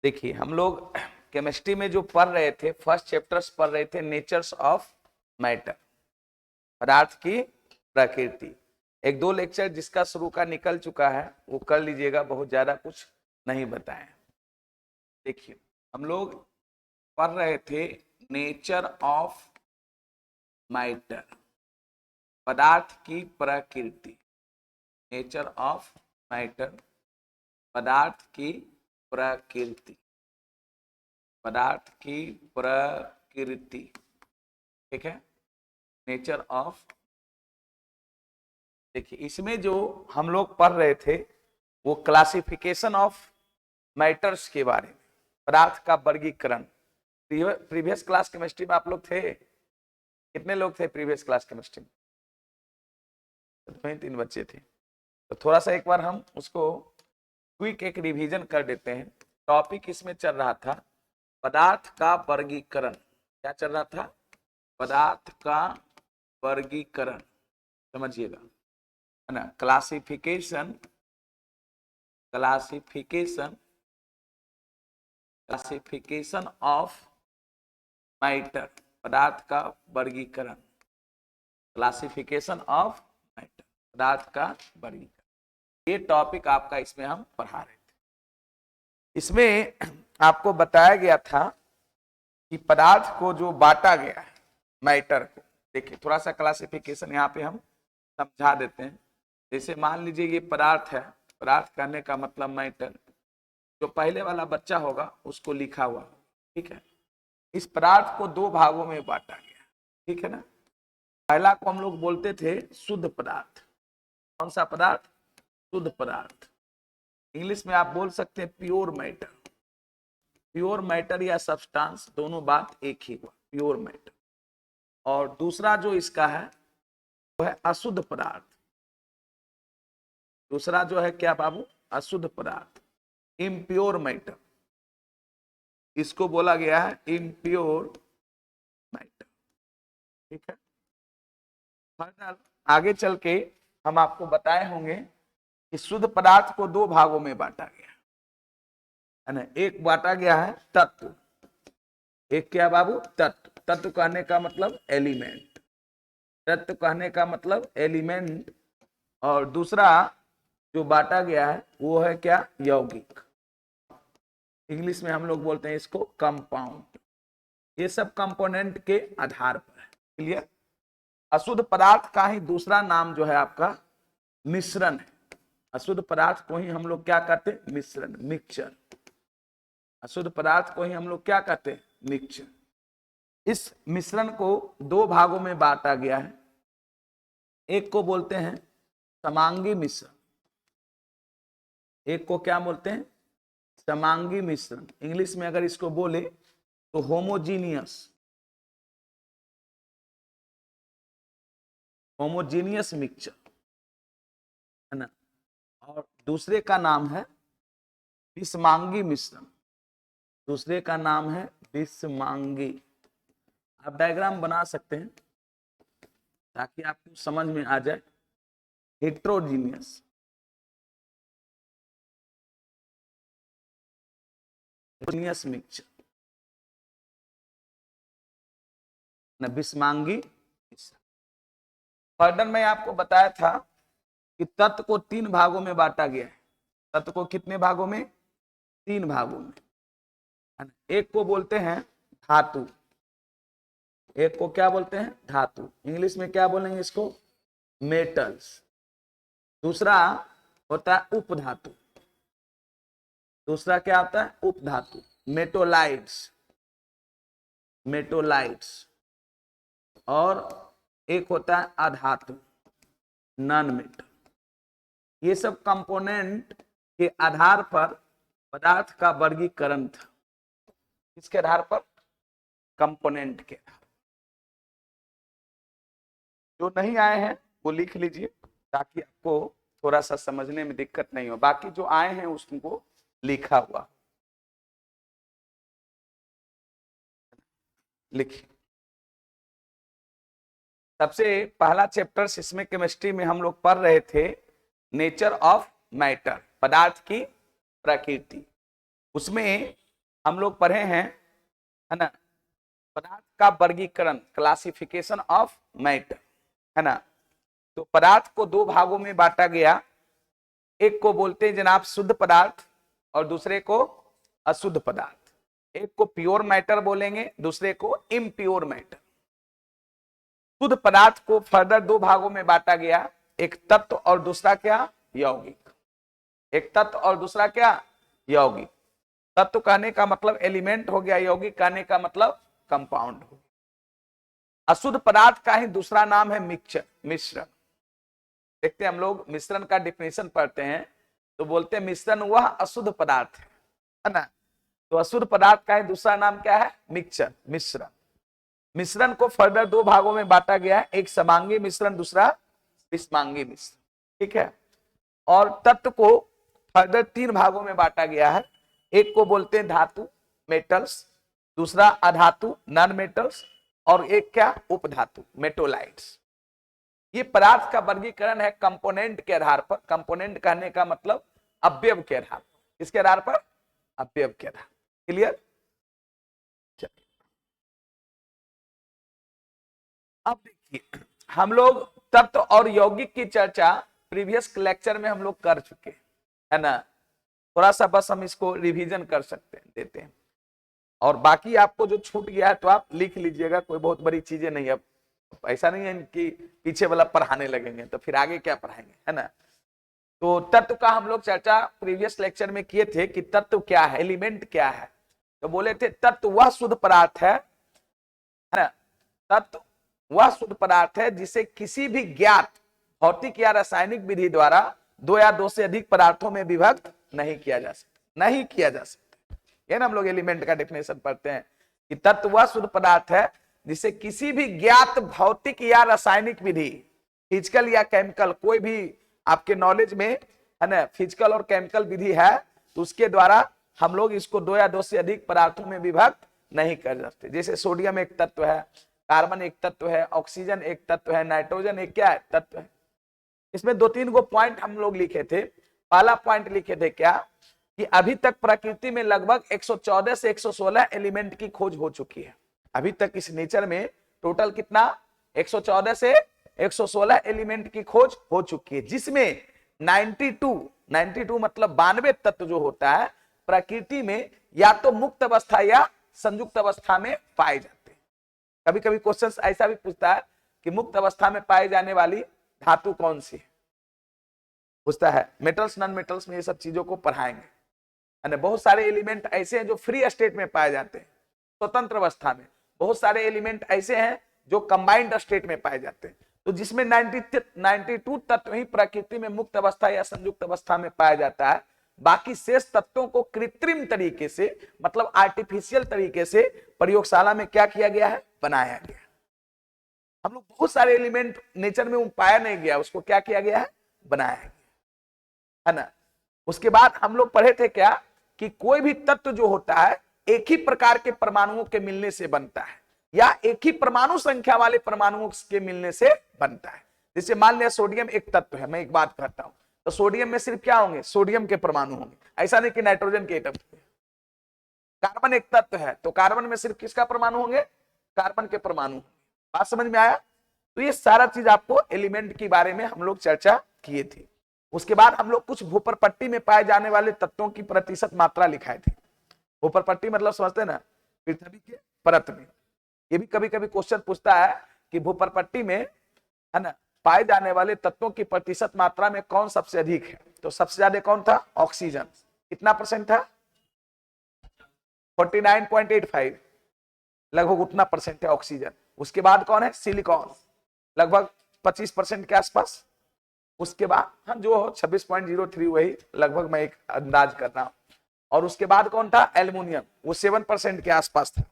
देखिए हम लोग केमिस्ट्री में जो पढ़ रहे थे, फर्स्ट चैप्टर्स पढ़ रहे थे नेचर्स ऑफ मैटर, पदार्थ की प्रकृति। एक दो लेक्चर जिसका शुरू का निकल चुका है वो कर लीजिएगा, बहुत ज्यादा कुछ नहीं बताएं। देखिए हम लोग पढ़ रहे थे नेचर ऑफ मैटर, पदार्थ की प्रकृति। नेचर ऑफ मैटर, पदार्थ की प्रकृति, पदार्थ की प्रकृति, ठीक है। नेचर ऑफ, देखिए इसमें जो हम लोग पढ़ रहे थे वो क्लासिफिकेशन ऑफ मैटर्स के बारे में, पदार्थ का वर्गीकरण। प्रीवियस क्लास केमिस्ट्री में आप लोग थे, कितने लोग थे प्रीवियस क्लास केमिस्ट्री में? तो 3 बच्चे थे। तो थोड़ा सा एक बार हम उसको क्विक एक रिवीजन कर देते हैं। टॉपिक इसमें चल रहा था पदार्थ का वर्गीकरण। क्या चल रहा था? पदार्थ का वर्गीकरण, समझिएगा, है ना। Classification, classification, classification of matter, पदार्थ का वर्गीकरण। क्लासिफिकेशन ऑफ मैटर, पदार्थ का वर्गीकरण, ये टॉपिक आपका इसमें हम पढ़ा रहे थे। इसमें आपको बताया गया था कि पदार्थ को जो बांटा गया है मैटर को, देखिए थोड़ा सा क्लासिफिकेशन यहाँ पे हम समझा देते हैं। जैसे मान लीजिए ये पदार्थ है, पदार्थ कहने का मतलब मैटर, जो पहले वाला बच्चा होगा उसको लिखा हुआ, ठीक है। इस पदार्थ को 2 भागों में बांटा गया, ठीक है ना। पहला को हम लोग बोलते थे शुद्ध पदार्थ। कौन सा पदार्थ? शुद्ध पदार्थ। इंग्लिश में आप बोल सकते हैं प्योर मैटर। प्योर मैटर या सब्सटेंस, दोनों बात एक ही हुआ, प्योर मैटर। और दूसरा जो इसका है वो है अशुद्ध पदार्थ। दूसरा जो है क्या बाबू? अशुद्ध पदार्थ, इम्प्योर मैटर। इसको बोला गया है इम्प्योर मैटर, ठीक है। फर्दर आगे चल के हम आपको बताए होंगे कि शुद्ध पदार्थ को 2 भागों में बांटा गया है ना। एक बांटा गया है तत्व। एक क्या बाबू? तत्व। तत्व कहने का मतलब एलिमेंट, तत्व कहने का मतलब एलिमेंट। और दूसरा जो बांटा गया है वो है क्या? यौगिक। इंग्लिश में हम लोग बोलते हैं इसको कंपाउंड। ये सब कंपोनेंट के आधार पर है, क्लियर। अशुद्ध पदार्थ का ही दूसरा नाम जो है आपका मिश्रण है। अशुद्ध पदार्थ को ही हम लोग क्या कहते हैं? मिश्रण, मिक्सचर। अशुद्ध पदार्थ को ही हम लोग क्या कहते हैं? मिक्सचर। इस मिश्रण को 2 भागों में बांटा गया है। एक को बोलते हैं समांगी मिश्रण, एक को क्या बोलते हैं? समांगी मिश्रण। इंग्लिश में अगर इसको बोले तो होमोजीनियस, होमोजीनियस मिक्सचर, है ना। और दूसरे का नाम है विषमांगी मिश्रण। दूसरे का नाम है विषमांगी। आप डायग्राम बना सकते हैं ताकि आपको समझ में आ जाए। हेट्रोजीनियस, हेट्रोजीनियस मिक्सचर, विषमांगी मिश्रण। फर्दर में आपको बताया था कि तत्व को 3 भागों में बांटा गया है। तत्व को कितने भागों में? 3 भागों में। एक को बोलते हैं धातु। एक को क्या बोलते हैं? धातु। इंग्लिश में क्या बोलेंगे इसको? मेटल्स। दूसरा होता है उपधातु। दूसरा क्या होता है? उपधातु, मेटोलाइट्स, मेटोलाइट्स। और एक होता है अधातु, नॉन मेटल। ये सब कंपोनेंट के आधार पर पदार्थ का वर्गीकरण था। किसके आधार पर? कंपोनेंट के आधार। जो नहीं आए हैं वो लिख लीजिए ताकि आपको थोड़ा सा समझने में दिक्कत नहीं हो। बाकी जो आए हैं उसको लिखा हुआ लिखिए। सबसे पहला चैप्टर इसमें केमिस्ट्री में हम लोग पढ़ रहे थे नेचर ऑफ मैटर, पदार्थ की प्रकृति। उसमें हम लोग पढ़े हैं, है ना, पदार्थ का वर्गीकरण, क्लासिफिकेशन ऑफ मैटर, है ना। तो पदार्थ को दो भागों में बांटा गया, एक को बोलते हैं जनाब शुद्ध पदार्थ और दूसरे को अशुद्ध पदार्थ। एक को प्योर मैटर बोलेंगे, दूसरे को इम्प्योर मैटर। शुद्ध पदार्थ को फर्दर दो भागों में बांटा गया, एक तत्व और दूसरा क्या, यौगिक। एक तत्व और दूसरा क्या, यौगिक। तत्व कहने का मतलब एलिमेंट हो गया, यौगिक कहने का मतलब कंपाउंड हो गया। अशुद्ध पदार्थ का ही दूसरा नाम है मिक्सचर, मिश्रण। देखते हैं हम लोग मिश्रण का डिफिनेशन पढ़ते हैं तो बोलते हैं मिश्रण वह अशुद्ध पदार्थ है ना। तो अशुद्ध पदार्थ का ही दूसरा नाम क्या है, मिक्सचर, मिश्रण। मिश्रण को फर्दर दो भागों में बांटा गया है, एक समांगी मिश्रण, दूसरा विषमांगी मिश्रण, ठीक है। और तत्व को फर्दर तीन भागों में बांटा गया है, एक को बोलते हैं धातु, मेटल्स, दूसरा अधातु, नॉन मेटल्स, और एक क्या, उपधातु, मेटोलाइट्स। ये पदार्थ का वर्गीकरण है कंपोनेंट के आधार पर। कंपोनेंट कहने का मतलब अवयव के आधार पर। किसके आधार पर, अवयव के आधार। क्लियर। अब देखिए हम लोग तत्व और यौगिक की चर्चा प्रीवियस लेक्चर में हम लोग कर चुके है ना। थोड़ा सा बस हम इसको रिवीजन कर सकते हैं, देते हैं, और बाकी आपको जो छूट गया है तो आप लिख लीजिएगा, कोई बहुत बड़ी चीजें नहीं। अब ऐसा नहीं है कि पीछे वाला पढ़ाने लगेंगे तो फिर आगे क्या पढ़ाएंगे, है ना। तो तत्व का हम लोग चर्चा प्रीवियस लेक्चर में किए थे कि तत्व क्या है, एलिमेंट क्या है। तो बोले थे तत्व वह शुद्ध पदार्थ है ना। तत्व वह शुद्ध पदार्थ है जिसे किसी भी ज्ञात भौतिक या रासायनिक विधि द्वारा दो या दो से अधिक पदार्थों में विभक्त नहीं किया जा सकता, नहीं किया जा सकता। ये ना हम लोग एलिमेंट का डेफिनेशन पढ़ते हैं कि तत्व वह शुद्ध पदार्थ है जिसे किसी भी ज्ञात भौतिक या रासायनिक विधि, फिजिकल या केमिकल, कोई भी आपके नॉलेज में है ना फिजिकल और केमिकल विधि है तो उसके द्वारा हम लोग इसको दो या दो से अधिक पदार्थों में विभक्त नहीं कर सकते। जैसे सोडियम एक तत्व है, कार्बन एक तत्व है, ऑक्सीजन एक तत्व है, नाइट्रोजन एक क्या है, तत्व है। इसमें दो तीन गो पॉइंट हम लोग लिखे थे। पहला पॉइंट लिखे थे क्या, कि अभी तक प्रकृति में लगभग 114 से 116 एलिमेंट की खोज हो चुकी है। अभी तक इस नेचर में टोटल कितना, 114 से 116 एलिमेंट की खोज हो चुकी है, जिसमें 92 मतलब 92 तत्व जो होता है प्रकृति में या तो मुक्त अवस्था या संयुक्त अवस्था में पाए जाते हैं। कभी कभी क्वेश्चन ऐसा भी पूछता है कि मुक्त अवस्था में पाए जाने वाली धातु कौन सी है, पूछता है। मेटल्स, नॉन मेटल्स में ये सब चीजों को पढ़ाएंगे। बहुत सारे एलिमेंट ऐसे हैं जो फ्री स्टेट में पाए जाते हैं, स्वतंत्र अवस्था में। बहुत सारे एलिमेंट ऐसे हैं जो कंबाइंड स्टेट में पाए जाते हैं। तो जिसमें 92 तत्व ही प्रकृति में मुक्त अवस्था या संयुक्त अवस्था में पाया जाता है। बाकी शेष तत्वों को कृत्रिम तरीके से, मतलब आर्टिफिशियल तरीके से प्रयोगशाला में क्या किया गया है, बनाया गया। हम लोग बहुत सारे एलिमेंट नेचर में पाया नहीं गया, उसको क्या किया गया है, बनाया गया, है ना। उसके बाद हम लोग पढ़े थे क्या, कि कोई भी तत्व जो होता है एक ही प्रकार के परमाणुओं के मिलने से बनता है या एक ही परमाणु संख्या वाले परमाणुओं के मिलने से बनता है। जैसे मान लिया सोडियम एक तत्व है, मैं एक बात कहता हूं, तो सोडियम में सिर्फ क्या होंगे, सोडियम के परमाणु होंगे। ऐसा नहीं कि नाइट्रोजन के एटम। कार्बन एक तत्व है तो कार्बन में सिर्फ किसका परमाणु होंगे, कार्बन के परमाणु। बात समझ में आया। तो ये सारा चीज आपको एलिमेंट के बारे में हम लोग चर्चा किए थे। उसके बाद हम लोग कुछ भूपरपट्टी में पाए जाने वाले तत्वों की प्रतिशत मात्रा लिखाए थे। भूपरपट्टी मतलब समझते ना, पृथ्वी के परत में। ये भी कभी कभी क्वेश्चन पूछता है कि भूपरपट्टी में, है ना, पाए जाने वाले तत्वों की प्रतिशत मात्रा में कौन सबसे अधिक है। तो सबसे ज्यादा कौन था, ऑक्सीजन। कितना परसेंट था, 49.85, लगभग उतना परसेंट है ऑक्सीजन। उसके बाद कौन है, सिलिकॉन, लगभग 25% के आसपास। उसके बाद हम जो 26.03, वही लगभग मैं एक अंदाज कर रहा हूं। और उसके बाद कौन था, एल्युमिनियम, वो 7% के आसपास था,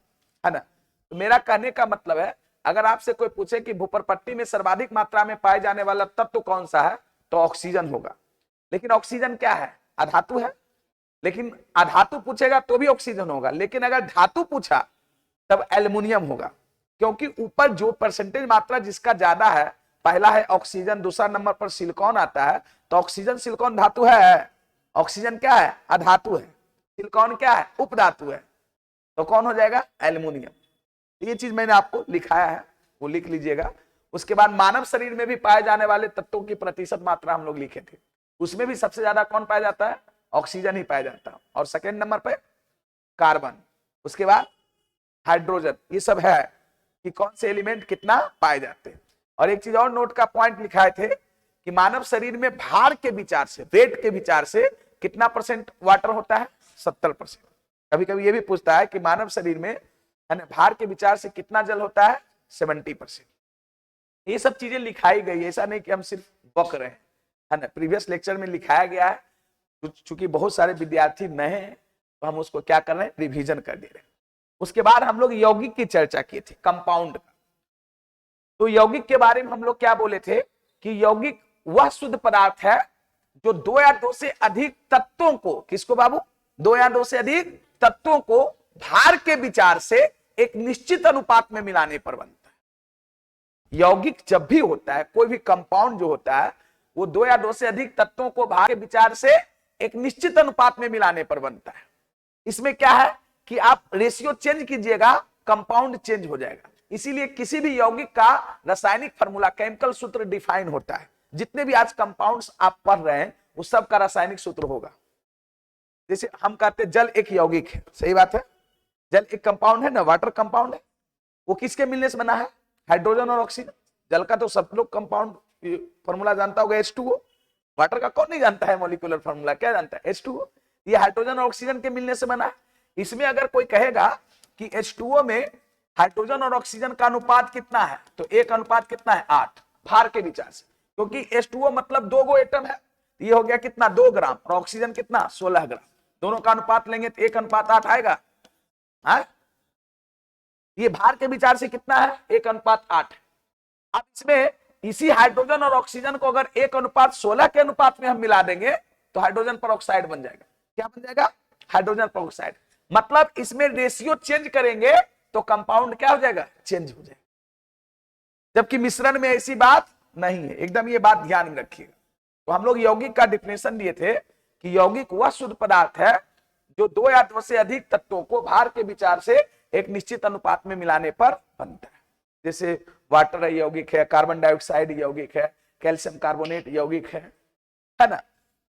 है ना। तो मेरा कहने का मतलब है, अगर आपसे कोई पूछे कि भूपरपट्टी में सर्वाधिक मात्रा में पाए जाने वाला तत्व कौन सा है, तो ऑक्सीजन होगा। लेकिन ऑक्सीजन क्या है, अधातु है। लेकिन अधातु पूछेगा तो भी ऑक्सीजन होगा, लेकिन अगर धातु पूछा तब एल्युमिनियम होगा, क्योंकि ऊपर जो परसेंटेज मात्रा जिसका ज्यादा है, पहला है ऑक्सीजन, दूसरा नंबर पर सिलिकॉन आता है। तो ऑक्सीजन सिलिकॉन धातु है, ऑक्सीजन क्या है, अधातु है। सिलिकॉन क्या है, उपधातु है। तो कौन हो जाएगा? एल्युमिनियम। ये चीज मैंने आपको लिखाया है, वो लिख लीजिएगा। उसके बाद मानव शरीर में भी पाए जाने वाले तत्वों की प्रतिशत मात्रा हम लोग लिखे थे, उसमें भी सबसे ज्यादा कौन पाया जाता है? ऑक्सीजन ही पाया जाता है, और सेकेंड नंबर पे कार्बन, उसके बाद हाइड्रोजन। ये सब है कि कौन से एलिमेंट कितना पाए जाते हैं। और एक चीज और नोट का पॉइंट लिखाए थे कि मानव शरीर में भार के विचार से, वेट के विचार से कितना परसेंट वाटर होता है? 70%। कभी कभी ये भी पूछता है कि मानव शरीर में है ना भार के विचार से कितना जल होता है? 70%। ये सब चीजें लिखाई गई, ऐसा नहीं कि हम सिर्फ बक रहे हैं, है ना। प्रीवियस लेक्चर में लिखाया गया है, चूंकि बहुत सारे विद्यार्थी नए हैं तो हम उसको क्या कर रहे हैं? रिवीजन कर दे रहे हैं। उसके बाद हम लोग यौगिक की चर्चा किए थे, कंपाउंड का। तो यौगिक के बारे में हम लोग क्या बोले थे कि यौगिक वह शुद्ध पदार्थ है जो 2 या 2 से अधिक तत्वों को, किसको बाबू? 2 या 2 से अधिक तत्वों को भार के विचार से एक निश्चित अनुपात में मिलाने पर बनता है। यौगिक जब भी होता है, कोई भी कंपाउंड जो होता है, वो 2 या 2 से अधिक तत्वों को भार के विचार से एक निश्चित अनुपात में मिलाने पर बनता है। इसमें क्या है कि आप रेशियो चेंज कीजिएगा, कंपाउंड चेंज हो जाएगा। इसीलिए किसी भी यौगिक का रासायनिक फार्मूला, केमिकल सूत्र डिफाइन होता है। जितने भी आज कंपाउंड्स आप पढ़ रहे हैं उस सब का रासायनिक सूत्र होगा। जैसे हम कहते हैं जल एक यौगिक है, सही बात है, जल एक कंपाउंड है ना, वाटर कंपाउंड है। वो किसके मिलने से बना है? हाइड्रोजन और ऑक्सीजन। जल का तो सब लोग कंपाउंड फॉर्मूला जानता होगा, H2O। वाटर का कौन नहीं जानता है मॉलिक्यूलर फॉर्मूला? क्या जानता है? H2O। ये हाइड्रोजन और ऑक्सीजन के मिलने से बना है। इसमें अगर कोई कहेगा कि H2O में हाइड्रोजन और ऑक्सीजन का अनुपात कितना है, तो एक अनुपात कितना है? 8, भार के विचार से, क्योंकि H2O मतलब 2 गो एटम है। ये हो गया कितना? 2 ग्राम, और ऑक्सीजन कितना? 16 ग्राम। दोनों का अनुपात लेंगे तो 1:8 आएगा। ये भार के विचार से कितना है? 1:8। अब इसमें इसी हाइड्रोजन और ऑक्सीजन को अगर 1:16 के अनुपात में हम मिला देंगे तो हाइड्रोजन पेरोक्साइड बन जाएगा। क्या बन जाएगा? Hydrogen peroxide. मतलब इसमें रेशियो चेंज करेंगे तो कंपाउंड क्या हो जाएगा? चेंज हो जाएगा। जबकि मिश्रण में ऐसी बात नहीं है, एकदम ये बात ध्यान में रखिएगा। तो हम लोग यौगिक का डिफिनेशन दिए थे कि यौगिक वह शुद्ध पदार्थ है जो 2 या 2 से अधिक तत्वों को भार के विचार से एक निश्चित अनुपात में मिलाने पर बनता है। जैसे वाटर यौगिक है, कार्बन डाइऑक्साइड यौगिक है, कैल्शियम कार्बोनेट यौगिक है ना,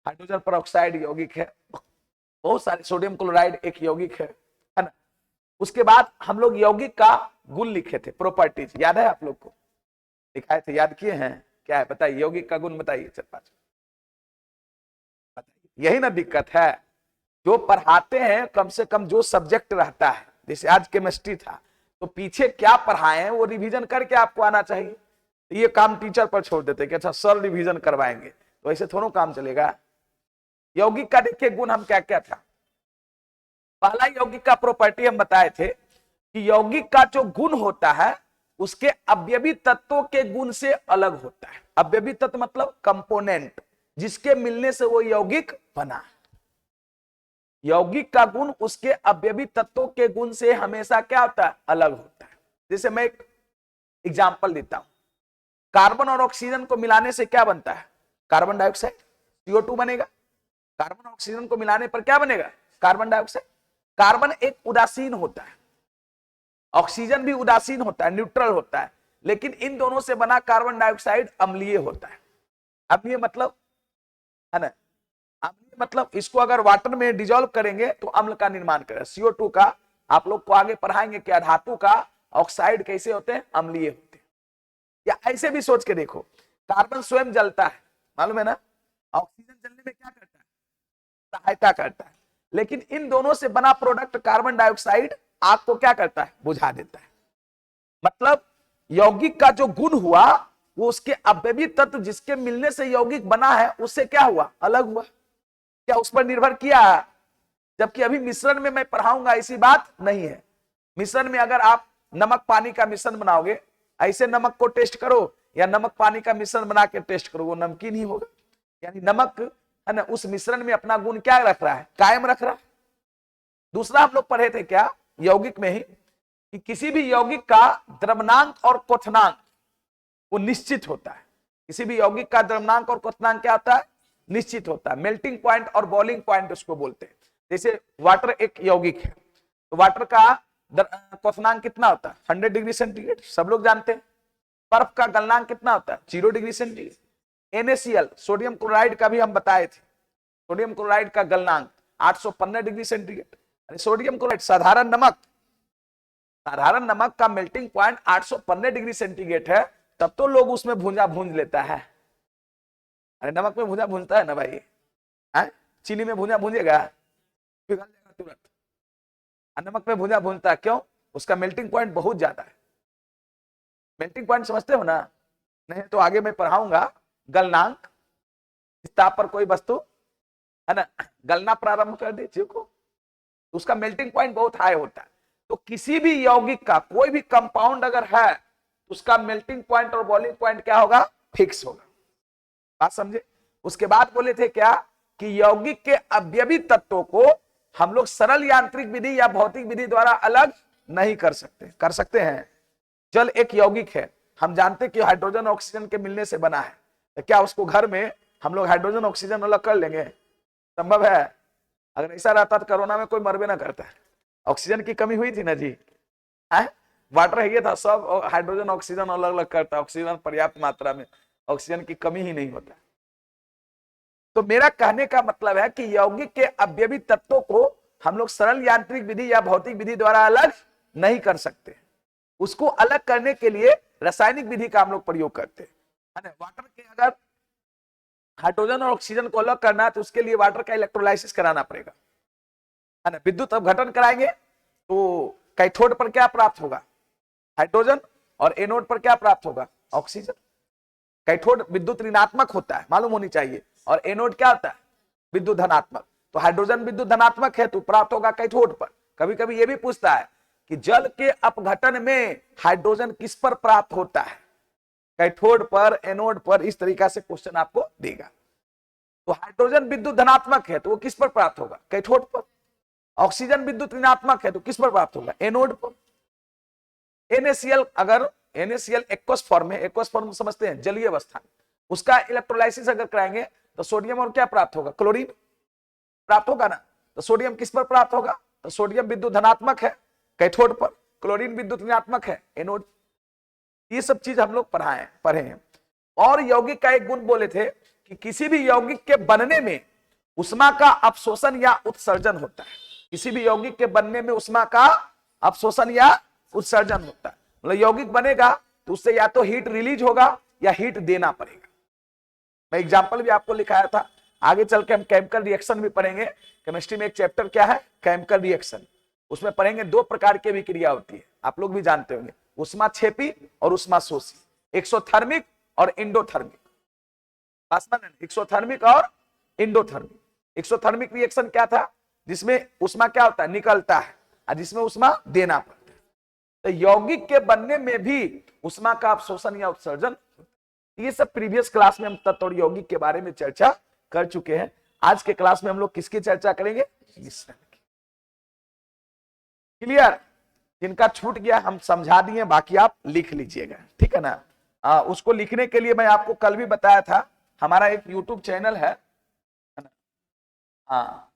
हाइड्रोजन पेरोक्साइड यौगिक है, बहुत सारे, सोडियम क्लोराइड एक यौगिक है ना। उसके बाद हम लोग यौगिक का गुण लिखे थे, प्रॉपर्टीज, याद है आप लोग को? लिखाए थे, याद किए हैं? क्या है बताइए, यौगिक का गुण बताइए 4-5 बताइए। यही ना दिक्कत है, जो पढ़ाते हैं कम से कम जो सब्जेक्ट रहता है, जैसे आज केमिस्ट्री था तो पीछे क्या पढ़ाए हैं वो रिवीजन करके आपको आना चाहिए। ये काम टीचर पर छोड़ देते कि अच्छा सर रिवीजन करवाएंगे, तो ऐसे थोड़ा काम चलेगा। यौगिक का देखिए गुण हम क्या क्या था। पहला यौगिक का प्रॉपर्टी हम बताए थे कि यौगिक का जो गुण होता है उसके अवयवी तत्वों के गुण से अलग होता है। अवयवी तत्व मतलब कंपोनेंट, जिसके मिलने से वो यौगिक बना है। यौगिक का गुण उसके अवयवी तत्वों के गुण से हमेशा क्या होता है? अलग होता है। जैसे मैं एक एग्जांपल देता हूं, कार्बन और ऑक्सीजन को मिलाने से क्या बनता है? कार्बन डाइऑक्साइड, CO2 बनेगा। कार्बन और ऑक्सीजन को मिलाने पर क्या बनेगा? Carbon dioxide. कार्बन एक उदासीन होता है, ऑक्सीजन भी उदासीन होता है, न्यूट्रल होता है, लेकिन इन दोनों से बना कार्बन डाइऑक्साइड अम्लीय होता है। अम्लीय मतलब है ना, अम्लीय मतलब इसको अगर वाटर में डिजोल्व करेंगे तो अम्ल का निर्माण करेगा। CO2 का आप लोग को आगे पढ़ाएंगे क्या धातु का ऑक्साइड कैसे होते हैं? अम्लीय होते हैं। या ऐसे भी सोच के देखो, कार्बन स्वयं जलता है, मालूम है ना, ऑक्सीजन जलने में क्या करता है? सहायता करता है, लेकिन इन दोनों से बना प्रोडक्ट कार्बन डाइऑक्साइड आग को क्या करता है? बुझा देता है। मतलब यौगिक का जो गुण हुआ वो उसके अवयवी तत्व जिसके मिलने से यौगिक बना है उससे क्या हुआ? अलग हुआ। क्या उस पर निर्भर किया? जबकि अभी मिश्रण में मैं पढ़ाऊंगा ऐसी बात नहीं है। मिश्रण में अगर आप नमक पानी का मिश्रण बनाओगे, ऐसे नमक को टेस्ट करो या नमक पानी का मिश्रण बना के टेस्ट करो, वो नमकीन ही होगा। यानी नमक है ना उस मिश्रण में अपना गुण क्या रख रहा है? कायम रख रहा है। दूसरा हम लोग पढ़े थे क्या यौगिक में ही कि किसी भी यौगिक का द्रवनांक और क्वथनांक वो निश्चित होता है। किसी भी यौगिक का द्रवनांक और क्वथनांक क्या होता है? निश्चित होता है। मेल्टिंग पॉइंट और बॉइलिंग पॉइंट उसको बोलते हैं। जैसे वाटर एक यौगिक है तो वाटर का क्वथनांक कितना होता है? 100 डिग्री सेंटीग्रेड, सब लोग जानते हैं। बर्फ का गलनांक कितना होता है? 0 degree centigrade. NaCl sodium chloride का भी हम बताए थे, सोडियम क्लोराइड का गलनांक 815 डिग्री सेंटीग्रेड। सोडियम क्लोराइड साधारण नमक, साधारण नमक का मेल्टिंग पॉइंट 815 डिग्री सेंटीग्रेड है, तब तो लोग उसमें भूंजा भूंज लेता है। अरे नमक में भूंजा भूंजता है ना भाई, है? चीनी में भूंजा भूंजेगा? पिघल जाएगा तुरंत। नमक में भूंजा भूंजता है, क्यों? उसका मेल्टिंग पॉइंट बहुत ज्यादा है। मेल्टिंग पॉइंट समझते हो ना? नहीं तो आगे मैं पढ़ाऊंगा। गलनांक, इस ताप पर कोई वस्तु, है ना, गलना प्रारंभ कर दे को, उसका मेल्टिंग पॉइंट बहुत हाई होता है। तो किसी भी यौगिक का कोई भी कंपाउंड अगर है, उसका मेल्टिंग पॉइंट और बॉइलिंग पॉइंट क्या होगा? फिक्स होगा। बात समझे? उसके बाद बोले थे क्या कि यौगिक के अवयवी तत्वों को हम लोग सरल यांत्रिक विधि या भौतिक विधि द्वारा अलग नहीं कर सकते। कर सकते हैं? जल एक यौगिक है, हम जानते कि हाइड्रोजन ऑक्सीजन के मिलने से बना है, तो क्या उसको घर में हम लोग हाइड्रोजन ऑक्सीजन अलग कर लेंगे? संभव है? अगर ऐसा रहता तो कोरोना में कोई मरबे ना करता है। ऑक्सीजन की कमी हुई थी ना जी, है? वाटर है ये था, सब हाइड्रोजन ऑक्सीजन अलग अलग करता, ऑक्सीजन पर्याप्त मात्रा में, ऑक्सीजन की कमी ही नहीं होता। तो मेरा कहने का मतलब है कि यौगिक के अवयवी तत्वों को हम लोग सरल यांत्रिक विधि या भौतिक विधि द्वारा अलग नहीं कर सकते। उसको अलग करने के लिए रासायनिक विधि का हम लोग प्रयोग करते हैं। वाटर के अगर हाइड्रोजन और ऑक्सीजन को अलग करना है तो उसके लिए वाटर का इलेक्ट्रोलाइसिस कराना पड़ेगा, है ना। विद्युत अपघटन कराएंगे तो कैथोड पर क्या प्राप्त होगा? हाइड्रोजन, और एनोड पर क्या प्राप्त होगा? ऑक्सीजन। कैथोड विद्युत ऋणात्मक होता है, मालूम होनी चाहिए, और एनोड क्या होता है? विद्युत धनात्मक। तो हाइड्रोजन विद्युत धनात्मक है तो प्राप्त होगा कैथोड पर। कभी कभी यह भी पूछता है कि जल के अपघटन में हाइड्रोजन किस पर प्राप्त होता है? कैथोड पर, एनोड पर, इस तरीका से क्वेश्चन आपको देगा। तो हाइड्रोजन विद्युत धनात्मक है तो वो किस पर प्राप्त होगा? कैथोड पर। ऑक्सीजन विद्युत ऋणात्मक है तो किस पर प्राप्त होगा? एनोड पर। NaCl, अगर NaCl एक्वस फॉर्म है, एक्वस फॉर्म समझते हैं, जलीय अवस्था, उसका इलेक्ट्रोलाइसिस अगर कराएंगे तो सोडियम और क्या प्राप्त होगा? क्लोरीन प्राप्त होगा ना। तो सोडियम किस पर प्राप्त होगा? तो सोडियम विद्युत धनात्मक है कैथोड पर, क्लोरीन विद्युत ऋणात्मक है एनोड। ये सब चीज हम लोग पढ़े हैं। और यौगिक का एक गुण बोले थे कि किसी भी यौगिक के बनने में उष्मा का अवशोषण या उत्सर्जन होता है। किसी भी यौगिक के बनने में उष्मा का अवशोषण या उत्सर्जन होता है। मतलब यौगिक बनेगा तो उससे या तो हीट रिलीज होगा या हीट देना पड़ेगा। मैं एग्जांपल भी आपको लिखाया था, आगे चल के हम केमिकल रिएक्शन भी पढ़ेंगे। केमिस्ट्री में एक चैप्टर क्या है? Chemical reaction. उसमें पढ़ेंगे दो प्रकार की विक्रिया होती है, आप लोग भी जानते होंगे, उष्माक्षेपी और उष्माशोषी, एक्सोथर्मिक और इंडोथर्मिक। एक्सोथर्मिक और इंडोथर्मिक। एक्सोथर्मिक रिएक्शन क्या था? जिसमें उष्मा क्या होता है? निकलता है, और जिसमें उष्मा देना पड़ता है। तो यौगिक के बनने में भी उष्मा का अवशोषण या उत्सर्जन, ये सब प्रीवियस क्लास में हम तत्व और यौगिक के बारे में चर्चा कर चुके हैं। आज के क्लास में हम लोग किसकी चर्चा करेंगे? मिश्रण की। क्लियर? जिनका छूट गया हम समझा दिए, बाकी आप लिख लीजिएगा, ठीक है ना। उसको लिखने के लिए मैं आपको कल भी बताया था, हमारा एक यूट्यूब चैनल है ना। हाँ,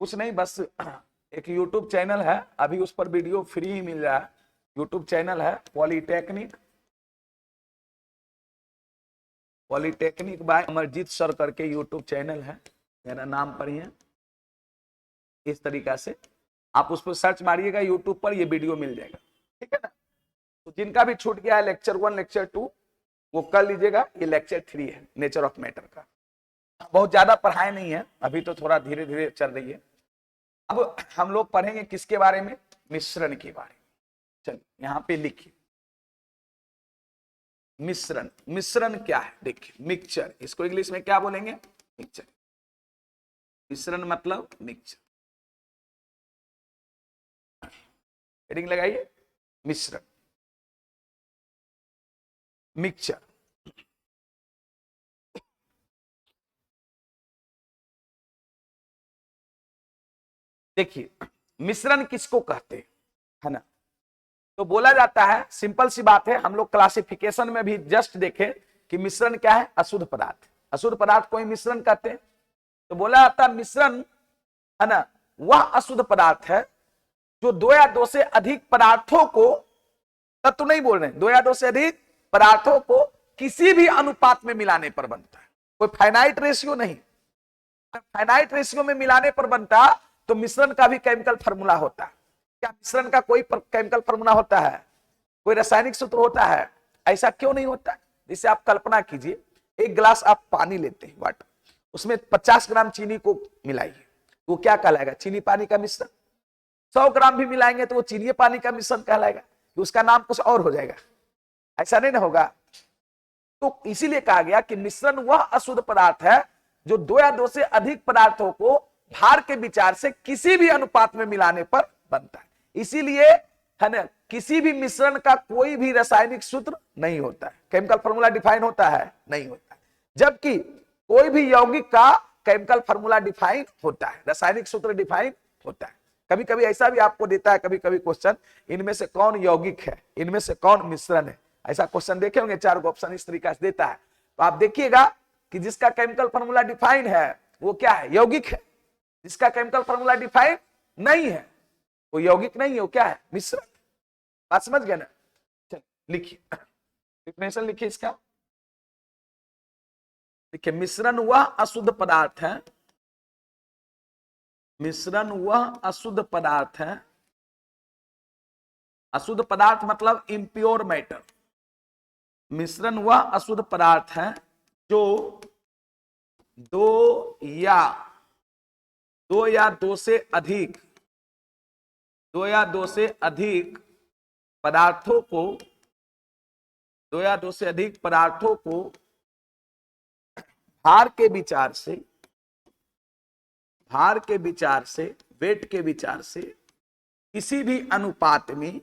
कुछ नहीं, बस एक यूट्यूब चैनल है, अभी उस पर वीडियो फ्री ही मिल रहा है। यूट्यूब चैनल है पॉलीटेक्निक बाय अमरजीत सर करके यूट्यूब चैनल है, मेरा नाम पर ही है। इस तरीका से आप उस पर सर्च मारिएगा यूट्यूब पर, ये वीडियो मिल जाएगा, ठीक है ना। तो जिनका भी छूट गया है लेक्चर 1 लेक्चर 2 वो कर लीजिएगा। ये लेक्चर 3 है नेचर ऑफ मैटर का। बहुत ज्यादा पढ़ाई नहीं है, अभी तो थोड़ा धीरे धीरे चल रही है। अब हम लोग पढ़ेंगे किसके बारे में? मिश्रण के बारे में। चलिए यहाँ पे लिखिए मिश्रण। मिश्रण क्या है? देखिए मिक्सचर, इसको इंग्लिश में क्या बोलेंगे? मिक्सचर। मिश्रण मतलब मिक्सचर। हेडिंग लगाइए, मिश्रण, मिक्सचर। देखिए मिश्रण किसको कहते हैं, है ना। तो बोला जाता है, सिंपल सी बात है, हम लोग क्लासिफिकेशन में भी जस्ट देखें कि मिश्रण क्या है? अशुद्ध पदार्थ। अशुद्ध पदार्थ को ही मिश्रण कहते हैं। तो बोला जाता है मिश्रण, है ना, वह अशुद्ध पदार्थ है जो दो या दो से अधिक पदार्थों को, तत्व नहीं बोल रहे हैं, दो या दो से अधिक पदार्थों को किसी भी अनुपात में मिलाने पर बनता है। कोई फाइनाइट रेशियो नहीं। फाइनाइट रेशियो में मिलाने पर बनता तो मिश्रण का भी केमिकल फार्मूला होता है। क्या मिश्रण का कोई केमिकल फार्मूला होता है? कोई रासायनिक सूत्र होता है? ऐसा क्यों नहीं होता? जैसे आप कल्पना कीजिए, एक गिलास आप पानी लेते हैं, वाटर, उसमें 50 ग्राम चीनी को मिलाइए, वो क्या कहलाएगा? चीनी पानी का मिश्रण। 100 ग्राम भी मिलाएंगे तो वो चीनी पानी का मिश्रण कहलाएगा, उसका नाम कुछ और हो जाएगा। ऐसा नहीं ना होगा? तो इसीलिए कहा गया कि मिश्रण वह अशुद्ध पदार्थ है जो दो या दो से अधिक पदार्थों को भार के विचार से किसी भी अनुपात में मिलाने पर बनता है। इसीलिए है ना, किसी भी मिश्रण का कोई भी रासायनिक सूत्र नहीं होता है, केमिकल फार्मूला डिफाइन होता है? नहीं होता है। जबकि कोई भी यौगिक का केमिकल फार्मूला डिफाइन होता है, रासायनिक सूत्र डिफाइन होता है। कभी कभी ऐसा भी आपको देता है कभी कभी क्वेश्चन, इनमें से कौन यौगिक है, इनमें से कौन मिश्रण है, ऐसा क्वेश्चन देखे होंगे, 4 ऑप्शन इस तरीका से देता है। तो आप देखिएगा कि जिसका केमिकल फार्मूला डिफाइन है वो क्या है? यौगिक है। जिसका केमिकल फार्मूला डिफाइन नहीं है वो यौगिक नहीं है, वो क्या है? मिश्रण। बात समझ गए ना? चलिए लिखिए, डिफिनेशन लिखिए इसका। देखिए, मिश्रण वह अशुद्ध पदार्थ है, मिश्रण वह अशुद्ध पदार्थ है, अशुद्ध पदार्थ मतलब इम्प्योर मैटर। मिश्रण वह अशुद्ध पदार्थ है जो दो या दो से अधिक पदार्थों को, दो या दो से अधिक पदार्थों को भार के विचार से, वेट के विचार से किसी भी अनुपात में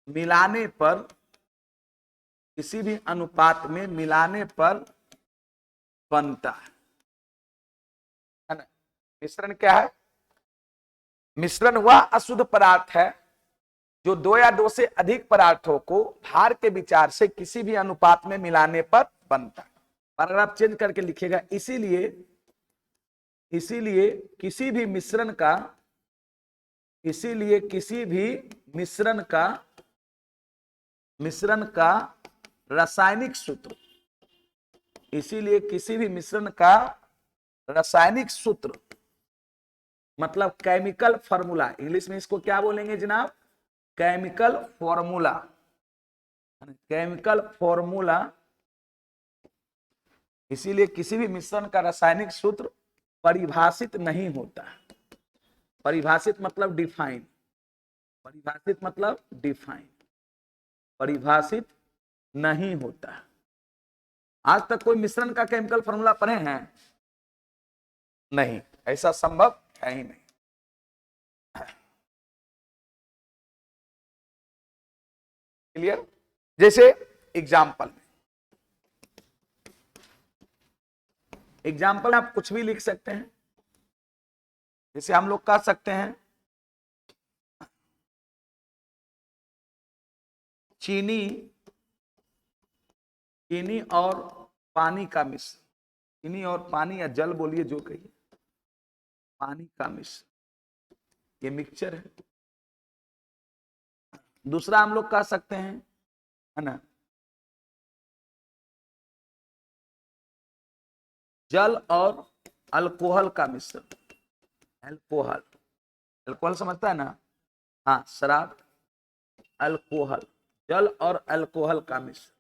मिलाने पर बनता है ना? मिश्रण क्या है? मिश्रण वह अशुद्ध पदार्थ है जो दो या दो से अधिक पदार्थों को भार के विचार से किसी भी अनुपात में मिलाने पर बनता है। पैराग्राफ चेंज करके लिखिएगा, इसीलिए किसी भी मिश्रण का रासायनिक सूत्र, मतलब केमिकल फॉर्मूला, इंग्लिश में इसको क्या बोलेंगे जनाब? Chemical formula. इसीलिए किसी भी मिश्रण का रासायनिक सूत्र परिभाषित नहीं होता। परिभाषित मतलब डिफाइन, परिभाषित नहीं होता। आज तक कोई मिश्रण का केमिकल फॉर्मूला पढ़े हैं? नहीं, ऐसा संभव है ही नहीं। क्लियर? जैसे एग्जाम्पल आप कुछ भी लिख सकते हैं। जैसे हम लोग कर सकते हैं चीनी और पानी का मिश्रण, चीनी और पानी या जल बोलिए जो कहिए, पानी का मिश्रण, ये मिक्सचर है। दूसरा हम लोग कह सकते हैं, है ना, जल और अल्कोहल का मिश्रण। अल्कोहल समझता है ना? हाँ, शराब, अल्कोहल, जल और अल्कोहल का मिश्रण।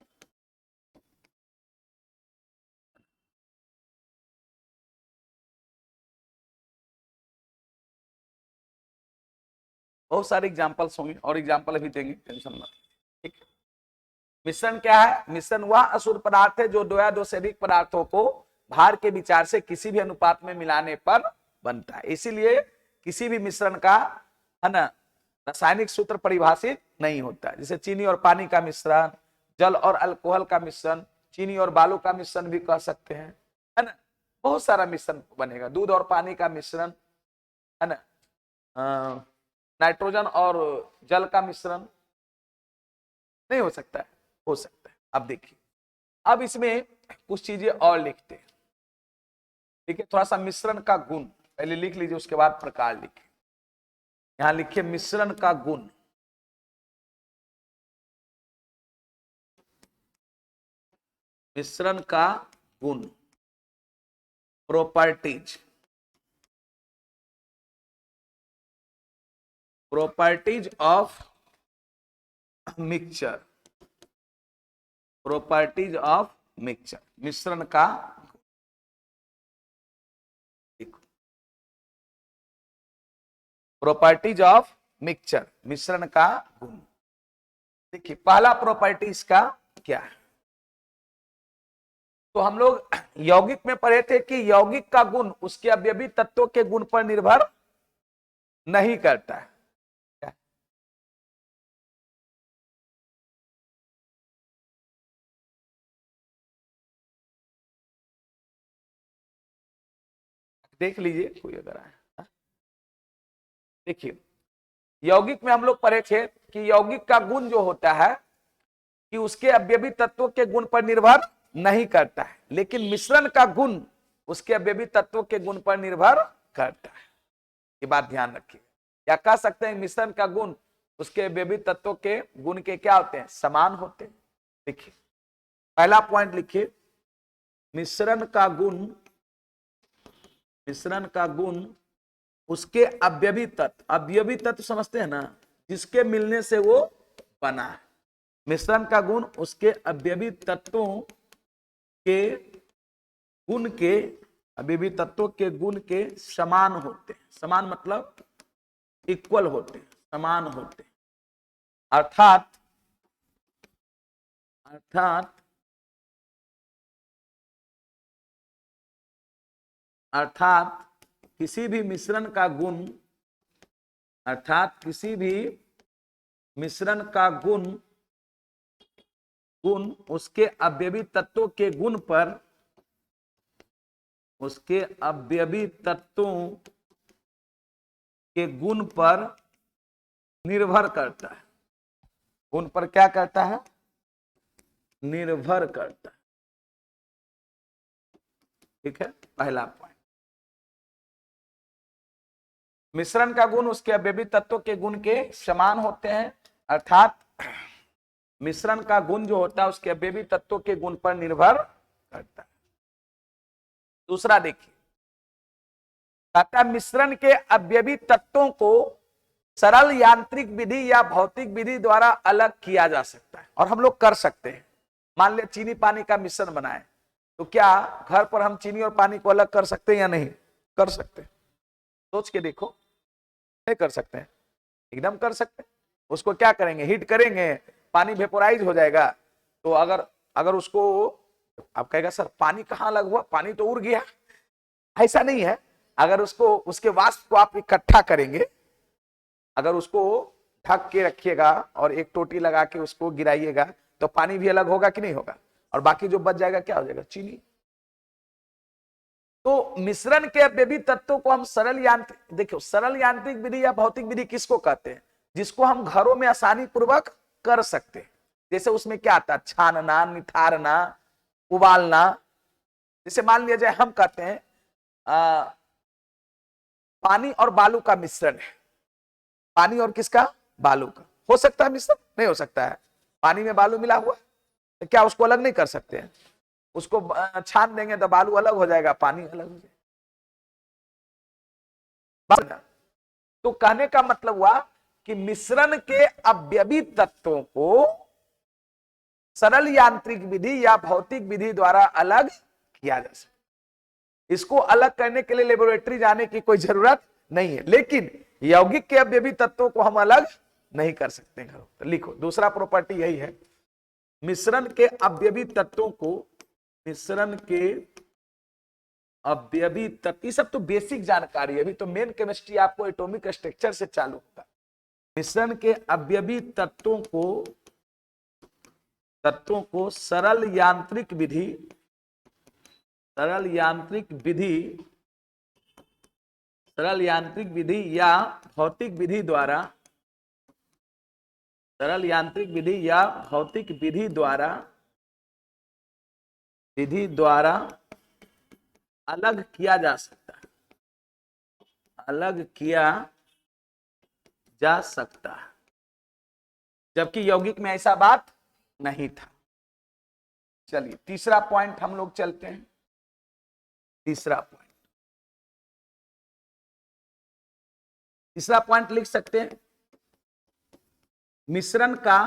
बहुत सारे एग्जाम्पल्स होंगे और एग्जाम्पल भी देंगे, टेंशन मत। ठीक है? मिश्रण क्या है? मिश्रण वह अशुद्ध पदार्थ है जो दो या दो से अधिक पदार्थों को भार के विचार से किसी भी अनुपात में मिलाने पर बनता है। इसीलिए किसी भी मिश्रण का, है ना, रासायनिक सूत्र परिभाषित नहीं होता। जैसे चीनी और पानी का मिश्रण, जल और अल्कोहल का मिश्रण, चीनी और बालू का मिश्रण भी कह सकते हैं, है ना। बहुत सारा मिश्रण बनेगा। दूध और पानी का मिश्रण, है ना, नाइट्रोजन और जल का मिश्रण नहीं हो सकता है? हो सकता है। अब देखिए, अब इसमें कुछ चीजें और लिखते हैं। ठीक है, थोड़ा सा मिश्रण का गुण पहले लिख लीजिए, उसके बाद प्रकार लिखे। यहां लिखिए मिश्रण का गुण। मिश्रण का गुण, properties. Properties of mixture. Properties of mixture, मिश्रण का। प्रॉपर्टीज ऑफ मिक्सचर, मिश्रण का गुण। देखिए पहला प्रॉपर्टी इसका क्या है, तो हम लोग यौगिक में पढ़े थे कि यौगिक का गुण उसके अवयवी तत्वों के गुण पर निर्भर नहीं करता है। देख लीजिए कोई अगर आए। देखिए यौगिक में हम लोग पढ़े थे कि यौगिक का गुण जो होता है कि उसके अवयवी तत्वों के गुण पर निर्भर नहीं करता है, लेकिन मिश्रण का गुण उसके अवयवी तत्वों के गुण पर निर्भर करता है। ये बात ध्यान रखिए। या कह सकते हैं मिश्रण का गुण उसके अवयवी तत्वों के गुण के क्या होते हैं, समान होते हैं। देखिए पहला पॉइंट लिखिए, मिश्रण का गुण, मिश्रण का गुण उसके अवयवी तत्व, अवयवी तत्व समझते हैं ना, जिसके मिलने से वो बना है। मिश्रण का गुण उसके अवयवी तत्वों के गुण के, अवयवी तत्वों के गुण के समान होते हैं। समान मतलब इक्वल होते हैं, समान होते हैं। अर्थात अर्थात अर्थात किसी भी मिश्रण का गुण, अर्थात किसी भी मिश्रण का गुण, गुण उसके अवयवी तत्वों के गुण पर, उसके अवयवी तत्वों के गुण पर निर्भर करता है। गुण पर क्या करता है, निर्भर करता है। ठीक है, पहला पॉइंट। मिश्रण का गुण उसके अवयवी तत्वों के गुण के समान होते हैं, अर्थात मिश्रण का गुण जो होता है उसके अवयवी तत्वों के गुण पर निर्भर करता है। दूसरा देखिए, कहता मिश्रण के अवयवी तत्वों को सरल यांत्रिक विधि या भौतिक विधि द्वारा अलग किया जा सकता है, और हम लोग कर सकते हैं। मान लिया चीनी पानी का मिश्रण बनाए, तो क्या घर पर हम चीनी और पानी को अलग कर सकते हैं या नहीं कर सकते? सोच के देखो, नहीं कर सकते हैं? एकदम कर सकते हैं। उसको क्या करेंगे, हीट करेंगे, पानी वेपोराइज हो जाएगा। तो अगर अगर उसको आप कहेगा सर पानी कहाँ अलग हुआ, पानी तो उड़ गया, ऐसा नहीं है। अगर उसको, उसके वाष्प को आप इकट्ठा करेंगे, अगर उसको ढक के रखिएगा और एक टोटी लगा के उसको गिराइएगा, तो पानी भी अलग होगा कि नहीं होगा, और बाकी जो बच जाएगा क्या हो जाएगा, चीनी। तो मिश्रण के अवयवी तत्वों को हम सरल यांत्रिक, देखो सरल यांत्रिक विधि या भौतिक विधि किसको कहते हैं, जिसको हम घरों में आसानी पूर्वक कर सकते हैं। जैसे उसमें क्या आता है, छानना, निथारना, उबालना। जैसे मान लिया जाए हम कहते हैं पानी और बालू का मिश्रण है, पानी और किसका, बालू का। हो सकता है मिश्रण? नहीं हो सकता है। पानी में बालू मिला हुआ, तो क्या उसको अलग नहीं कर सकते हैं? उसको छान देंगे तो बालू अलग हो जाएगा, पानी अलग हो जाएगा। तो कहने का मतलब हुआ कि मिश्रण के अवयवी तत्वों को सरल यांत्रिक विधि या भौतिक विधि द्वारा अलग किया जा सकता। इसको अलग करने के लिए लेबोरेटरी जाने की कोई जरूरत नहीं है, लेकिन यौगिक के अवयवी तत्वों को हम अलग नहीं कर सकते। तो लिखो दूसरा प्रॉपर्टी यही है, मिश्रण के अवयवी तत्वों को, मिश्रण के अवयवी तत्व, ये सब तो बेसिक जानकारी है, अभी तो मेन केमिस्ट्री आपको एटॉमिक स्ट्रक्चर से चालू होगा। मिश्रण के अवयवी तत्वों को सरल यांत्रिक विधि, सरल यांत्रिक विधि, सरल यांत्रिक विधि या भौतिक विधि द्वारा, सरल यांत्रिक विधि या भौतिक विधि द्वारा विधि द्वारा अलग किया जा सकता है, अलग किया जा सकता है, जबकि यौगिक में ऐसा बात नहीं था। चलिए तीसरा पॉइंट हम लोग चलते हैं। तीसरा पॉइंट लिख सकते हैं, मिश्रण का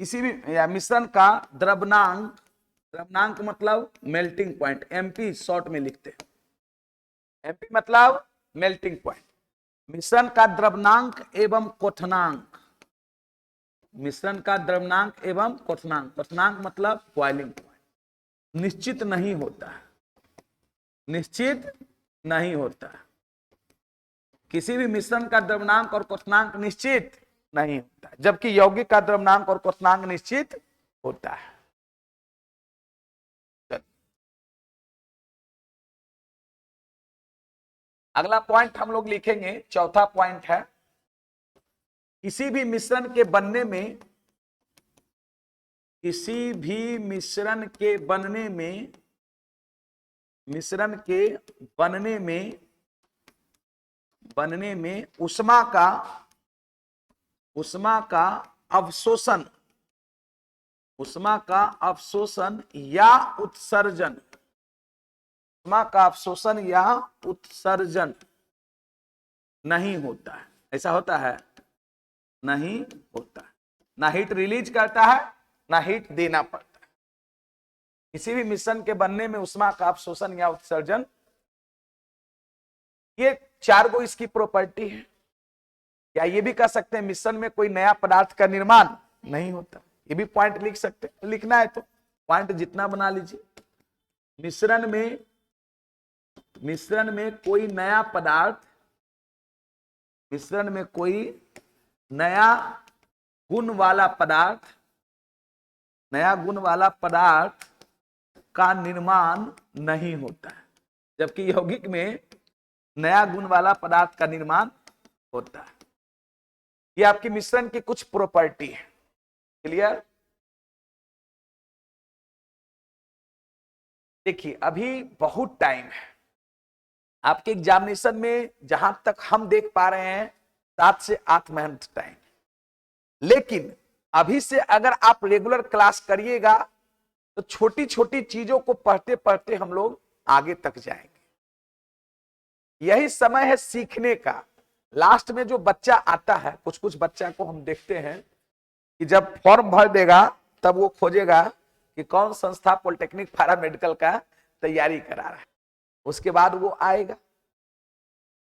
किसी भी या मिश्रण का द्रव्यनांक, द्रव्यनांक मतलब मेल्टिंग पॉइंट, एमपी शॉर्ट में लिखते हैं, एमपी मतलब मेल्टिंग पॉइंट। मिश्रण का द्रव्यनांक एवं क्वथनांक, मिश्रण का द्रव्यनांक एवं क्वथनांक, क्वथनांक मतलब बॉइलिंग पॉइंट निश्चित नहीं होता है, निश्चित नहीं होता है। किसी भी मिश्रण का द्रव्यनांक और क्वथनांक निश्चित नहीं होता, जबकि यौगिक का द्रव्यनांक और क्वथनांक निश्चित होता है। अगला पॉइंट हम लोग लिखेंगे, चौथा पॉइंट है, किसी भी मिश्रण के बनने में, किसी भी मिश्रण के बनने में, मिश्रण के बनने में ऊष्मा का अवशोषण, ऊष्मा का अवशोषण या उत्सर्जन, ऊष्मा का अवशोषण या उत्सर्जन नहीं होता है। ऐसा होता है? नहीं होता है। ना हीट रिलीज करता है, ना हीट देना पड़ता है। किसी भी मिश्रण के बनने में ऊष्मा का अवशोषण या उत्सर्जन, ये चार गो इसकी प्रॉपर्टी है। या ये भी कह सकते हैं मिश्रण में कोई नया पदार्थ का निर्माण नहीं होता, ये भी पॉइंट लिख सकते हैं। लिखना है तो पॉइंट जितना बना लीजिए। मिश्रण में कोई नया पदार्थ, मिश्रण में कोई नया गुण वाला पदार्थ, नया गुण वाला पदार्थ का निर्माण नहीं होता है, जबकि यौगिक में नया गुण वाला पदार्थ का निर्माण होता है। ये आपकी मिश्रण की कुछ प्रॉपर्टी है। क्लियर? देखिए अभी बहुत टाइम है आपके एग्जामिनेशन में, जहां तक हम देख पा रहे हैं 7 से 8 महीने टाइम, लेकिन अभी से अगर आप रेगुलर क्लास करिएगा तो छोटी छोटी चीजों को पढ़ते पढ़ते हम लोग आगे तक जाएंगे। यही समय है सीखने का। लास्ट में जो बच्चा आता है, कुछ कुछ बच्चा को हम देखते हैं कि जब फॉर्म भर देगा तब वो खोजेगा कि कौन संस्था पॉलिटेक्निक पैरामेडिकल का तैयारी करा रहा है, उसके बाद वो आएगा।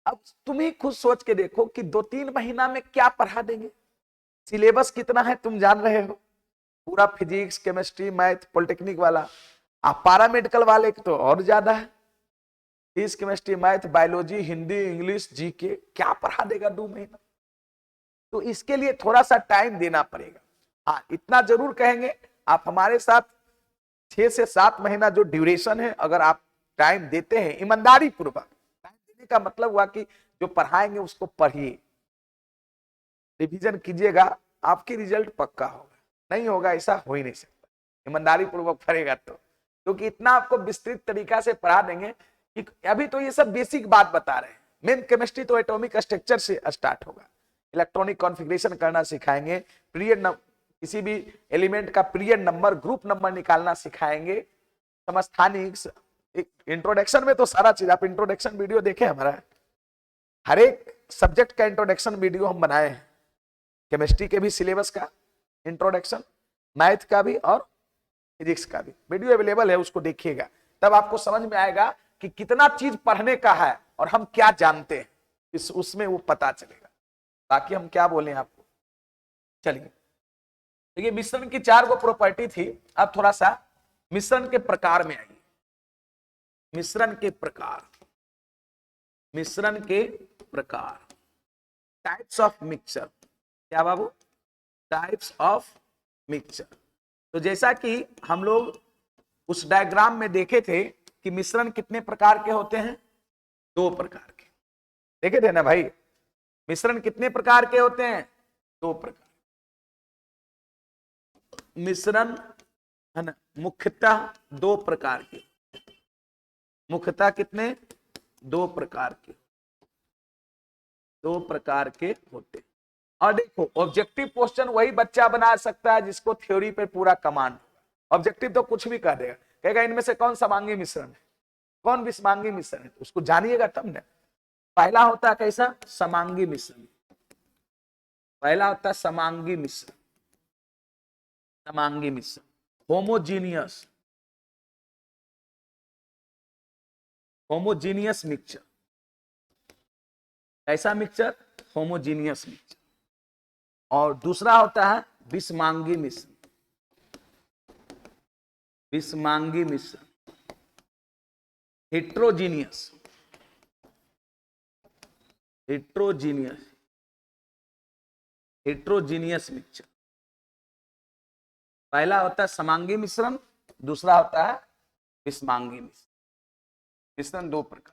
अब तुम ही खुद सोच के देखो कि 2-3 महीना में क्या पढ़ा देंगे। सिलेबस कितना है तुम जान रहे हो, पूरा फिजिक्स, केमिस्ट्री, मैथ, पॉलिटेक्निक वाला। आप पैरामेडिकल वाले तो और ज्यादा है, physics, chemistry, math, biology, Hindi, English, GK, क्या पढ़ा देगा 2 महीना। तो इसके लिए थोड़ा सा टाइम देना पड़ेगा। हाँ इतना जरूर कहेंगे, आप हमारे साथ 6 से 7 महीना जो ड्यूरेशन है, अगर आप टाइम देते हैं ईमानदारी पूर्वक, टाइम देने का मतलब हुआ कि जो पढ़ाएंगे उसको पढ़िए, रिवीजन कीजिएगा, आपकी रिजल्ट पक्का होगा। नहीं होगा ऐसा हो ही नहीं सकता, ईमानदारी पूर्वक पढ़ेगा तो, क्योंकि इतना आपको विस्तृत तरीका से पढ़ा देंगे कि अभी तो ये सब बेसिक बात बता रहे हैं। मेन केमिस्ट्री तो एटॉमिक स्ट्रक्चर से स्टार्ट होगा, इलेक्ट्रॉनिक कॉन्फ़िगरेशन करना सिखाएंगे, पीरियड, किसी भी एलिमेंट का पीरियड नंबर, ग्रुप नंबर निकालना सिखाएंगे, समस्थानिक, इंट्रोडक्शन में तो सारा चीज। आप इंट्रोडक्शन वीडियो देखे हमारा, हर एक सब्जेक्ट का इंट्रोडक्शन वीडियो हम बनाए हैं, केमिस्ट्री के भी सिलेबस का इंट्रोडक्शन, मैथ का भी और फिजिक्स का भी वीडियो अवेलेबल है, उसको देखिएगा, तब आपको समझ में आएगा कि कितना चीज पढ़ने का है और हम क्या जानते हैं, इस उसमें वो पता चलेगा। बाकी हम क्या बोले आपको। चलिए तो ये मिश्रण की 4 गो प्रॉपर्टी थी। अब थोड़ा सा मिश्रण के प्रकार में आइए। मिश्रण के प्रकार, मिश्रण के प्रकार, टाइप्स ऑफ मिक्सचर। क्या बाबू? Types of mixture. तो जैसा कि हम लोग उस डायग्राम में देखे थे कि मिश्रण कितने प्रकार के होते हैं, 2 प्रकार के देखे थे ना भाई। मिश्रण कितने प्रकार के होते हैं, 2 प्रकार। मिश्रण है ना, मुख्यतः दो प्रकार के, मुख्यतः कितने, दो प्रकार के, दो प्रकार के होते। और देखो ऑब्जेक्टिव क्वेश्चन वही बच्चा बना सकता है जिसको थ्योरी पे पूरा कमांड। ऑब्जेक्टिव तो कुछ भी कर देगा, कहेगा इनमें से कौन समांगी मिश्रण है, कौन विषमांगी मिश्रण है, उसको जानिएगा तब ना। पहला होता है कैसा, समांगी मिश्रण, पहला होता है समांगी मिश्रण, समांगी मिश्रण, होमोजीनियस, होमोजीनियस मिक्सचर, ऐसा मिक्सचर, होमोजीनियस मिक्सचर। और दूसरा होता है विषमांगी मिश्रण, विषमांगी मिश्रण, हेट्रोजीनियस, हेट्रोजीनियस, हेट्रोजीनियस मिक्सचर। पहला होता है समांगी मिश्रण, दूसरा होता है विषमांगी मिश्रण। मिश्रण दो प्रकार।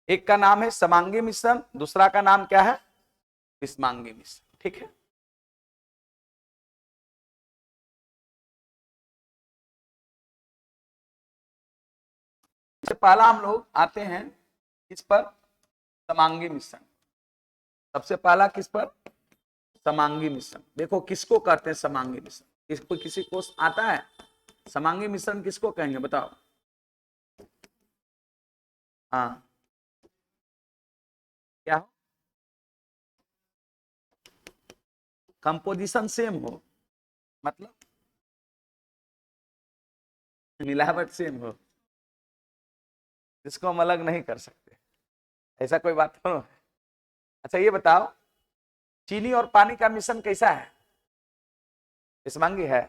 एक का नाम है समांगी मिश्रण, दूसरा का नाम क्या है, विषमांगी मिश्रण। ठीक है, सबसे पहला हम लोग आते हैं किस पर, समांगी मिश्रण। सबसे पहला किस पर, समांगी मिश्रण। देखो किसको कहते हैं समांगी मिश्रण, इसको किसी को आता है, समांगी मिश्रण किसको कहेंगे बताओ। हाँ क्या हो, कंपोजिशन सेम हो, मतलब मिलावट सेम हो, जिसको हम अलग नहीं कर सकते, ऐसा कोई बात हो। अच्छा ये बताओ, चीनी और पानी का मिश्रण कैसा है, विषमांगी है।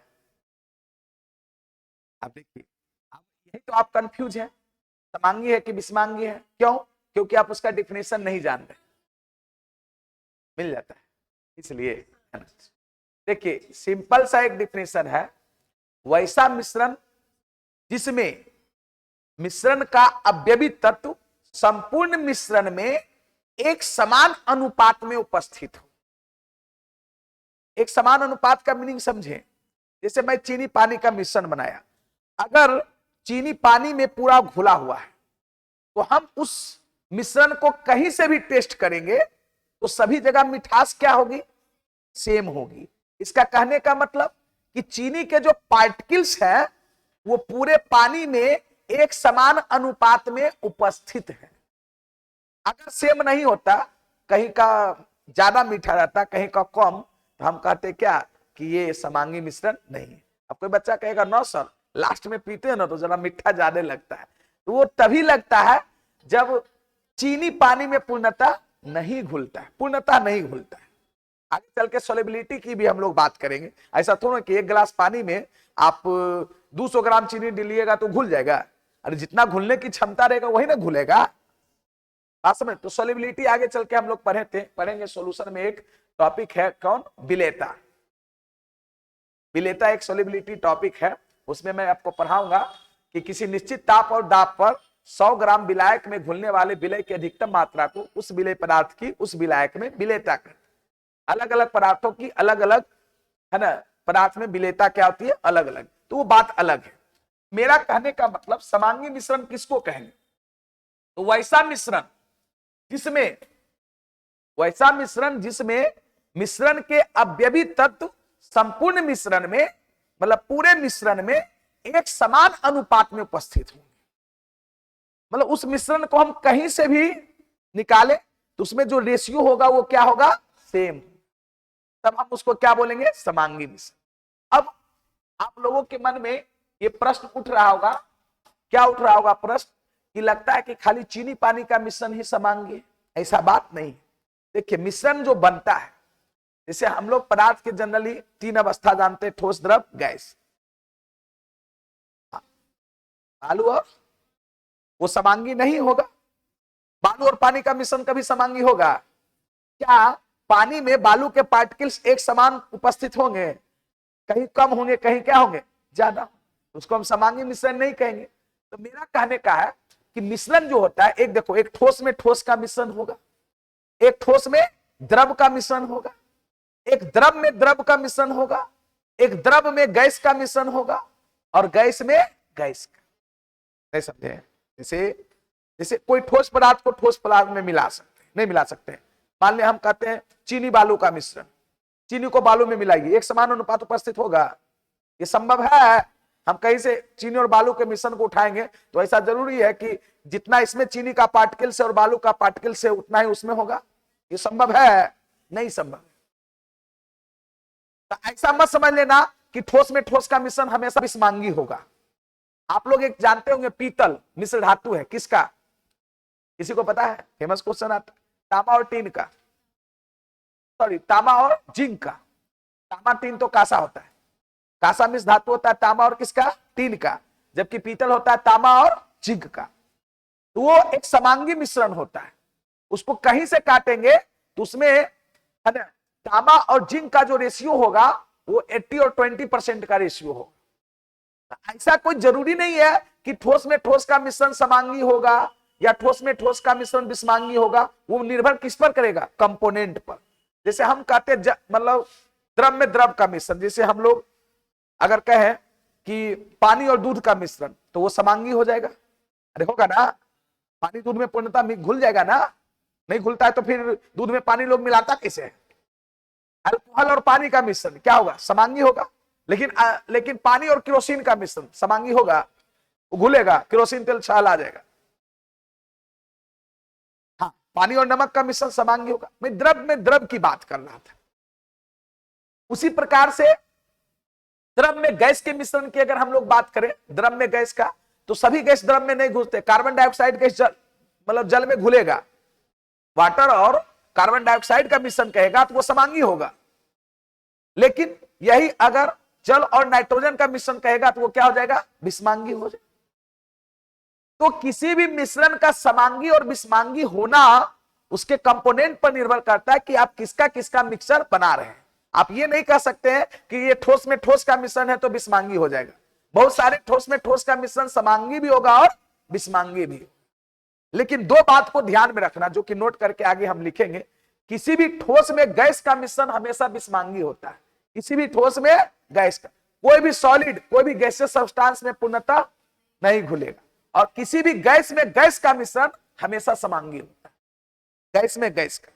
आप देखिए, अब यही तो आप कंफ्यूज हैं, समांगी है कि विषमांगी है, क्यों, क्योंकि आप उसका डिफिनेशन नहीं जान रहे, मिल जाता है इसलिए। देखिए सिंपल सा एक डिफिनेशन है, वैसा मिश्रण जिसमें मिश्रण का अवयवी तत्व संपूर्ण मिश्रण में एक समान अनुपात में उपस्थित हो। एक समान अनुपात का मीनिंग समझे, जैसे मैं चीनी पानी का मिश्रण बनाया, अगर चीनी पानी में पूरा घुला हुआ है तो हम उस मिश्रण को कहीं से भी टेस्ट करेंगे तो सभी जगह मिठास क्या होगी, सेम होगी। इसका कहने का मतलब कि चीनी के जो पार्टिकल्स है वो पूरे पानी में एक समान अनुपात में उपस्थित है। अगर सेम नहीं होता, कहीं का ज्यादा मीठा रहता कहीं का कम, तो हम कहते क्या कि ये समांगी मिश्रण नहीं है। अब कोई बच्चा कहेगा नो सर, लास्ट में पीते हैं ना तो जरा मीठा ज्यादा लगता है, तो वो तभी लगता है जब चीनी पानी में पूर्णतः नहीं घुलता है, पूर्णतः नहीं घुलता है। आगे चल के सोलेबिलिटी की भी हम लोग बात करेंगे। ऐसा थोड़ा कि एक गिलास पानी में आप 200 ग्राम चीनी डालिएगा तो घुल जाएगा, अरे जितना घुलने की क्षमता रहेगा वही ना घुलेगा, बात समझ। तो सोल्युबिलिटी आगे चल के हम लोग पढ़ेंगे सोल्यूशन में एक टॉपिक है कौन, विलेयता। विलेयता एक सोल्युबिलिटी टॉपिक है, उसमें मैं आपको पढ़ाऊंगा कि किसी निश्चित ताप और दाब पर 100 ग्राम विलायक में घुलने वाले विलय की अधिकतम मात्रा को उस विलय पदार्थ की उस विलायक में विलेयता कर। अलग अलग पदार्थों की अलग अलग है ना, पदार्थ में विलेयता क्या होती है, अलग अलग, तो वो बात अलग है। मेरा कहने का मतलब समांगी मिश्रण किसको कहेंगे, तो वैसा मिश्रण जिसमें, वैसा मिश्रण जिसमें मिश्रण के अवयवी तत्व संपूर्ण मिश्रण में, मतलब पूरे मिश्रण में एक समान अनुपात में उपस्थित होंगे। मतलब उस मिश्रण को हम कहीं से भी निकाले तो उसमें जो रेशियो होगा वो क्या होगा, सेम, तब हम उसको क्या बोलेंगे, समांगी मिश्रण। अब आप लोगों के मन में ये प्रश्न उठ रहा होगा, क्या उठ रहा होगा प्रश्न, कि लगता है कि खाली चीनी पानी का मिश्रण ही समांगी है। ऐसा बात नहीं। देखिए मिश्रण जो बनता है, जैसे हम लोग पदार्थ के जनरली 3 अवस्था जानते हैं, ठोस, द्रव, गैस। बालू और, वो समांगी नहीं होगा। बालू और पानी का मिश्रण कभी समांगी होगा क्या, पानी में बालू के पार्टिकल्स एक समान उपस्थित होंगे, कहीं कम होंगे कहीं क्या होंगे, ज्यादा, उसको हम समांगी मिश्रण नहीं कहेंगे। तो मेरा कहने का है कि मिश्रण जो होता है, एक देखो, एक ठोस में ठोस का मिश्रण होगा, एक ठोस में द्रव का मिश्रण होगा, एक द्रव में द्रव का मिश्रण होगा, एक द्रव में गैस का मिश्रण होगा, और गैस में गैस का। नहीं समझे? जैसे जैसे कोई ठोस पदार्थ को ठोस पदार्थ में मिला सकते नहीं मिला सकते। मान लिया हम कहते हैं चीनी बालू का मिश्रण, चीनी को बालू में मिलाइए, एक समान अनुपात उपस्थित होगा? ये संभव है? हम कहीं से चीनी और बालू के मिश्रण को उठाएंगे तो ऐसा जरूरी है कि जितना इसमें चीनी का पार्टिकल से और बालू का पार्टिकल से उतना ही उसमें होगा? ये संभव है? नहीं संभव। तो ऐसा मत समझ लेना कि ठोस में ठोस का मिश्रण हमेशा विषमांगी होगा। आप लोग एक जानते होंगे पीतल मिश्र धातु है, किसका? किसी को पता है? फेमस क्वेश्चन आता है, तांबा और टीन का, सॉरी तांबा और जिंक का। तांबा टीन तो कांसा होता है, कांसा मिश्र धातु होता है तांबा और किसका? टीन का। जबकि पीतल होता है तांबा और जिंक का। तो वो एक समांगी मिश्रण होता है, उसको कहीं से काटेंगे तो उसमें है ना तांबा और जिंक का जो रेशियो होगा वो 80 और 20% का रेशियो होगा। ऐसा कोई जरूरी नहीं है कि ठोस में ठोस का मिश्रण समांगी होगा या ठोस में ठोस का मिश्रण विषमांगी होगा। वो निर्भर किस पर करेगा? कंपोनेंट पर। जैसे हम कहते हैं मतलब द्रव में द्रव का मिश्रण, जैसे हम लोग अगर कहें कि पानी और दूध का मिश्रण, तो वो समांगी हो जाएगा? अरे होगा ना? पानी दूध में पूर्णतः घुल जाएगा ना? नहीं घुलता है तो फिर दूध में पानी लोग मिलाता कैसे है? अल्कोहल और पानी का मिश्रण क्या होगा? समांगी होगा। लेकिन पानी और केरोसिन का मिश्रण समांगी होगा? वो घुलेगा, केरोसिन तेल छाल आ जाएगा। हाँ, पानी और नमक का मिश्रण समांगी होगा। मैं द्रव में द्रव की बात कर रहा था। उसी प्रकार से द्रव में गैस के मिश्रण की अगर हम लोग बात करें, द्रव में गैस का, तो सभी गैस द्रव में नहीं घुलते। कार्बन डाइऑक्साइड गैस जल मतलब जल में घुलेगा। वाटर और कार्बन डाइऑक्साइड का मिश्रण कहेगा तो वो समांगी होगा। लेकिन यही अगर जल और नाइट्रोजन का मिश्रण कहेगा तो वो क्या हो जाएगा? विषमांगी हो जाएगा। तो किसी भी मिश्रण का समांगी और विषमांगी होना उसके कंपोनेंट पर निर्भर करता है कि आप किसका किसका मिक्सचर बना रहे हैं। आप ये नहीं कह सकते हैं कि ये ठोस में ठोस का मिश्रण है तो विषमांगी हो जाएगा। बहुत सारे ठोस में ठोस का मिश्रण समांगी भी होगा और विषमांगी भी। लेकिन दो बात को ध्यान में रखना, जो कि नोट करके आगे हम लिखेंगे। किसी भी ठोस में गैस का मिश्रण हमेशा विषमांगी होता है। किसी भी ठोस में गैस का, कोई भी सॉलिड, कोई भी गैसियस सब्सटेंस में पूर्णतः नहीं घुलेगा। और किसी भी गैस में गैस का मिश्रण हमेशा समांगी होता है, गैस में गैस का।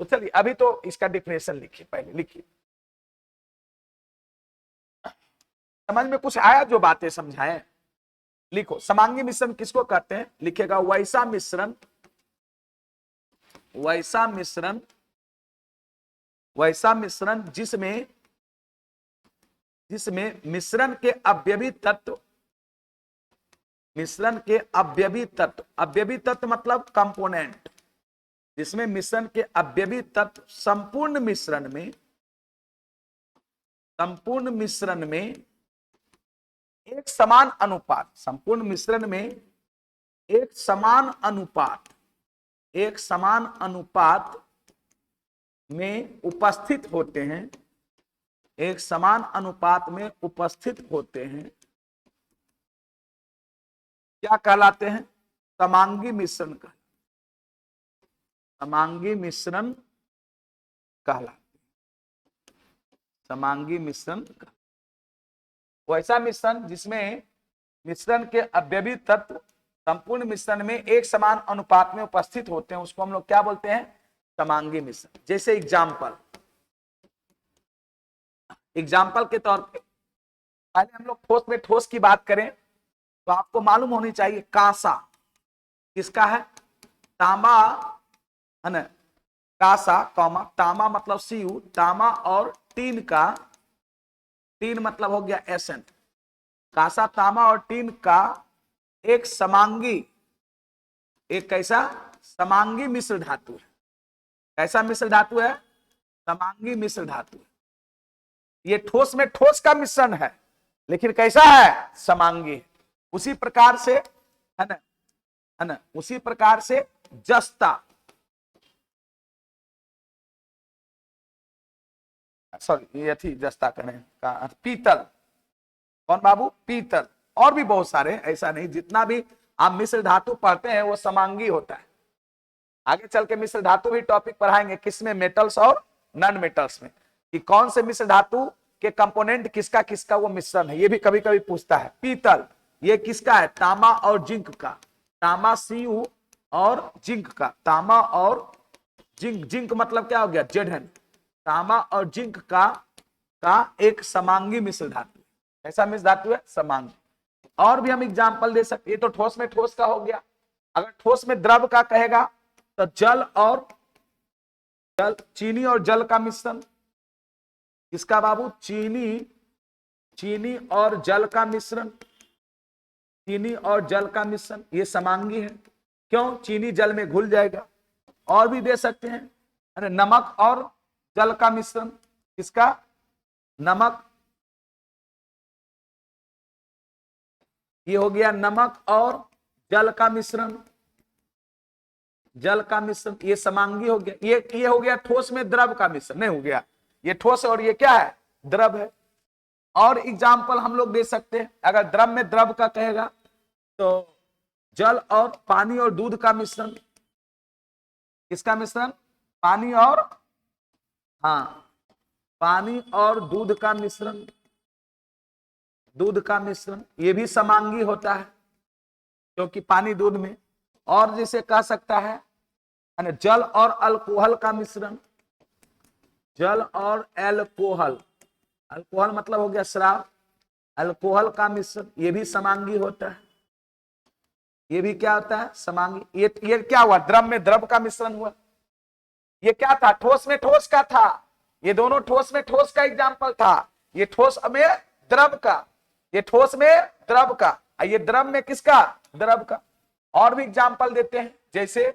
तो चलिए अभी तो इसका डिफिनेशन लिखिए, पहले लिखिए। समझ में कुछ आया जो बातें समझाएं? लिखो, समांगी मिश्रण किसको कहते हैं? लिखेगा वैसा मिश्रण, वैसा मिश्रण, वैसा मिश्रण जिसमें मिश्रण के अवयवी तत्व, मिश्रण के अवयवी तत्व, अवयवी तत्व मतलब कंपोनेंट, जिसमें मिश्रण के अवयवी तत्व संपूर्ण मिश्रण में एक समान अनुपात, संपूर्ण मिश्रण में एक समान अनुपात में उपस्थित होते हैं, एक समान अनुपात में उपस्थित होते हैं, क्या कहलाते हैं? समांगी मिश्रण का, समांगी मिश्रण कहलाते, समांगी मिश्रण। वैसा मिश्रण जिसमें मिश्रण के अवयवी तत्व संपूर्ण मिश्रण में एक समान अनुपात में उपस्थित होते हैं, उसको हम लोग क्या बोलते हैं? समांगी मिश्रण। जैसे एग्जाम्पल के तौर पे पहले हम लोग ठोस में ठोस की बात करें तो आपको मालूम होनी चाहिए कांसा किसका है? तांबा है ना, कांसा कॉमा तांबा मतलब Cu, तांबा और टीन का, टीन मतलब हो गया Sn। कांसा, तांबा और टीन का एक समांगी, एक कैसा? समांगी मिश्र धातु है। कैसा मिश्र धातु है? समांगी मिश्र धातु है। ये ठोस में ठोस का मिश्रण है, लेकिन कैसा है? समांगी। उसी प्रकार से है ना, उसी प्रकार से जस्ता, सॉरी ये थी जस्ता करें का पीतल। कौन बाबू? पीतल। और भी बहुत सारे, ऐसा नहीं, जितना भी आप मिश्र धातु पढ़ते हैं वो समांगी होता है। आगे चल के मिश्र धातु भी टॉपिक पढ़ाएंगे, किसमें, मेटल्स और नॉन मेटल्स में, कि कौन से मिश्र धातु के कंपोनेंट किसका किसका वो मिश्रण है, ये भी कभी कभी पूछता है। पीतल ये किसका है, तांबा और जिंक का, तांबा Cu और जिंक का, तांबा और जिंक, जिंक मतलब क्या हो गया, Zn, तांबा और जिंक का एक समांगी मिश्र धातु। ऐसा मिश्र धातु है समांगी। और भी हम एग्जांपल दे सकते, ये तो ठोस में ठोस का हो गया। अगर ठोस में द्रव का कहेगा तो चीनी और जल का मिश्रण, किसका बाबू, चीनी और जल का मिश्रण, चीनी और जल का मिश्रण, ये समांगी है। क्यों, चीनी जल में घुल जाएगा। और भी दे सकते हैं, अरे नमक और जल का मिश्रण, किसका, नमक, ये हो गया नमक और जल का मिश्रण, जल का मिश्रण, ये समांगी हो गया। ये हो गया ठोस में द्रव का मिश्रण, नहीं हो गया, ये ठोस और ये क्या है, द्रव है। और एग्जाम्पल हम लोग दे सकते हैं, अगर द्रव में द्रव का कहेगा तो जल और पानी और दूध का मिश्रण, किसका मिश्रण, पानी और, हाँ, पानी और दूध का मिश्रण, दूध का मिश्रण, ये भी समांगी होता है क्योंकि पानी दूध में। और जैसे कह सकता है जल और अल्कोहल का मिश्रण, जल और अल्कोहल, अल्कोहल मतलब हो गया शराब, अल्कोहल का मिश्रण, ये भी समांगी होता है। ये भी क्या होता है, समांगी। ये क्या हुआ, द्रव में द्रव का मिश्रण हुआ। ये क्या था, ठोस में ठोस का था। ये दोनों ठोस में ठोस का एग्जाम्पल था। ये ठोस में द्रव का, ये ठोस में द्रव का, ये द्रव में किसका, द्रव का। और भी एग्जाम्पल देते हैं, जैसे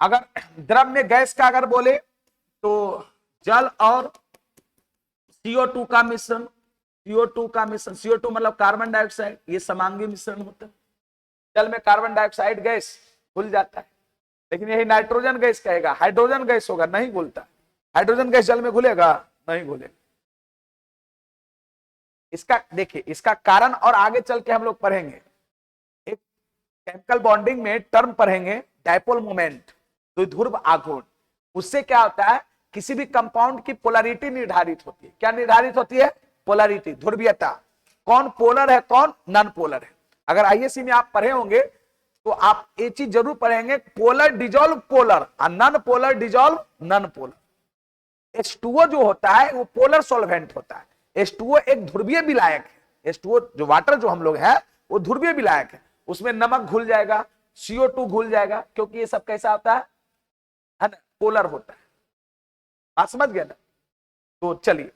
अगर द्रव में गैस का अगर बोले तो जल और CO2 का मिश्रण, CO2 का मिश्रण, CO2 मतलब कार्बन डाइऑक्साइड, ये समांगी मिश्रण होता है। जल में कार्बन डाइऑक्साइड गैस घुल जाता है, लेकिन यही नाइट्रोजन गैस कहेगा, हाइड्रोजन गैस होगा, नहीं घुलता। हाइड्रोजन गैस जल में घुलेगा, नहीं घुलेगा। इसका देखिए, इसका कारण और आगे चल के हम लोग पढ़ेंगे। एक केमिकल बॉन्डिंग में टर्म पढ़ेंगे, डायपोल मोमेंट, द्विध्रुव आघूर्ण। उससे क्या होता है, किसी भी कंपाउंड की पोलैरिटी निर्धारित होती है। क्या निर्धारित होती है, पोलैरिटी, ध्रुवीयता, कौन पोलर है कौन नॉन पोलर है। अगर आईएससी में आप पढ़े होंगे तो आप ये चीज जरूर पढ़ेंगे, पोलर डिजोल्व पोलर और non polar dissolve non polar. H2O जो होता है वो पोलर सॉल्वेंट होता है। H2O एक ध्रुवीय विलायक है। H2O जो वाटर जो हम लोग है वो ध्रुवीय विलायक है। उसमें नमक घुल जाएगा, CO2 घुल जाएगा, क्योंकि ये सब कैसा होता है ना, पोलर होता है। आप समझ गए ना। तो चलिए,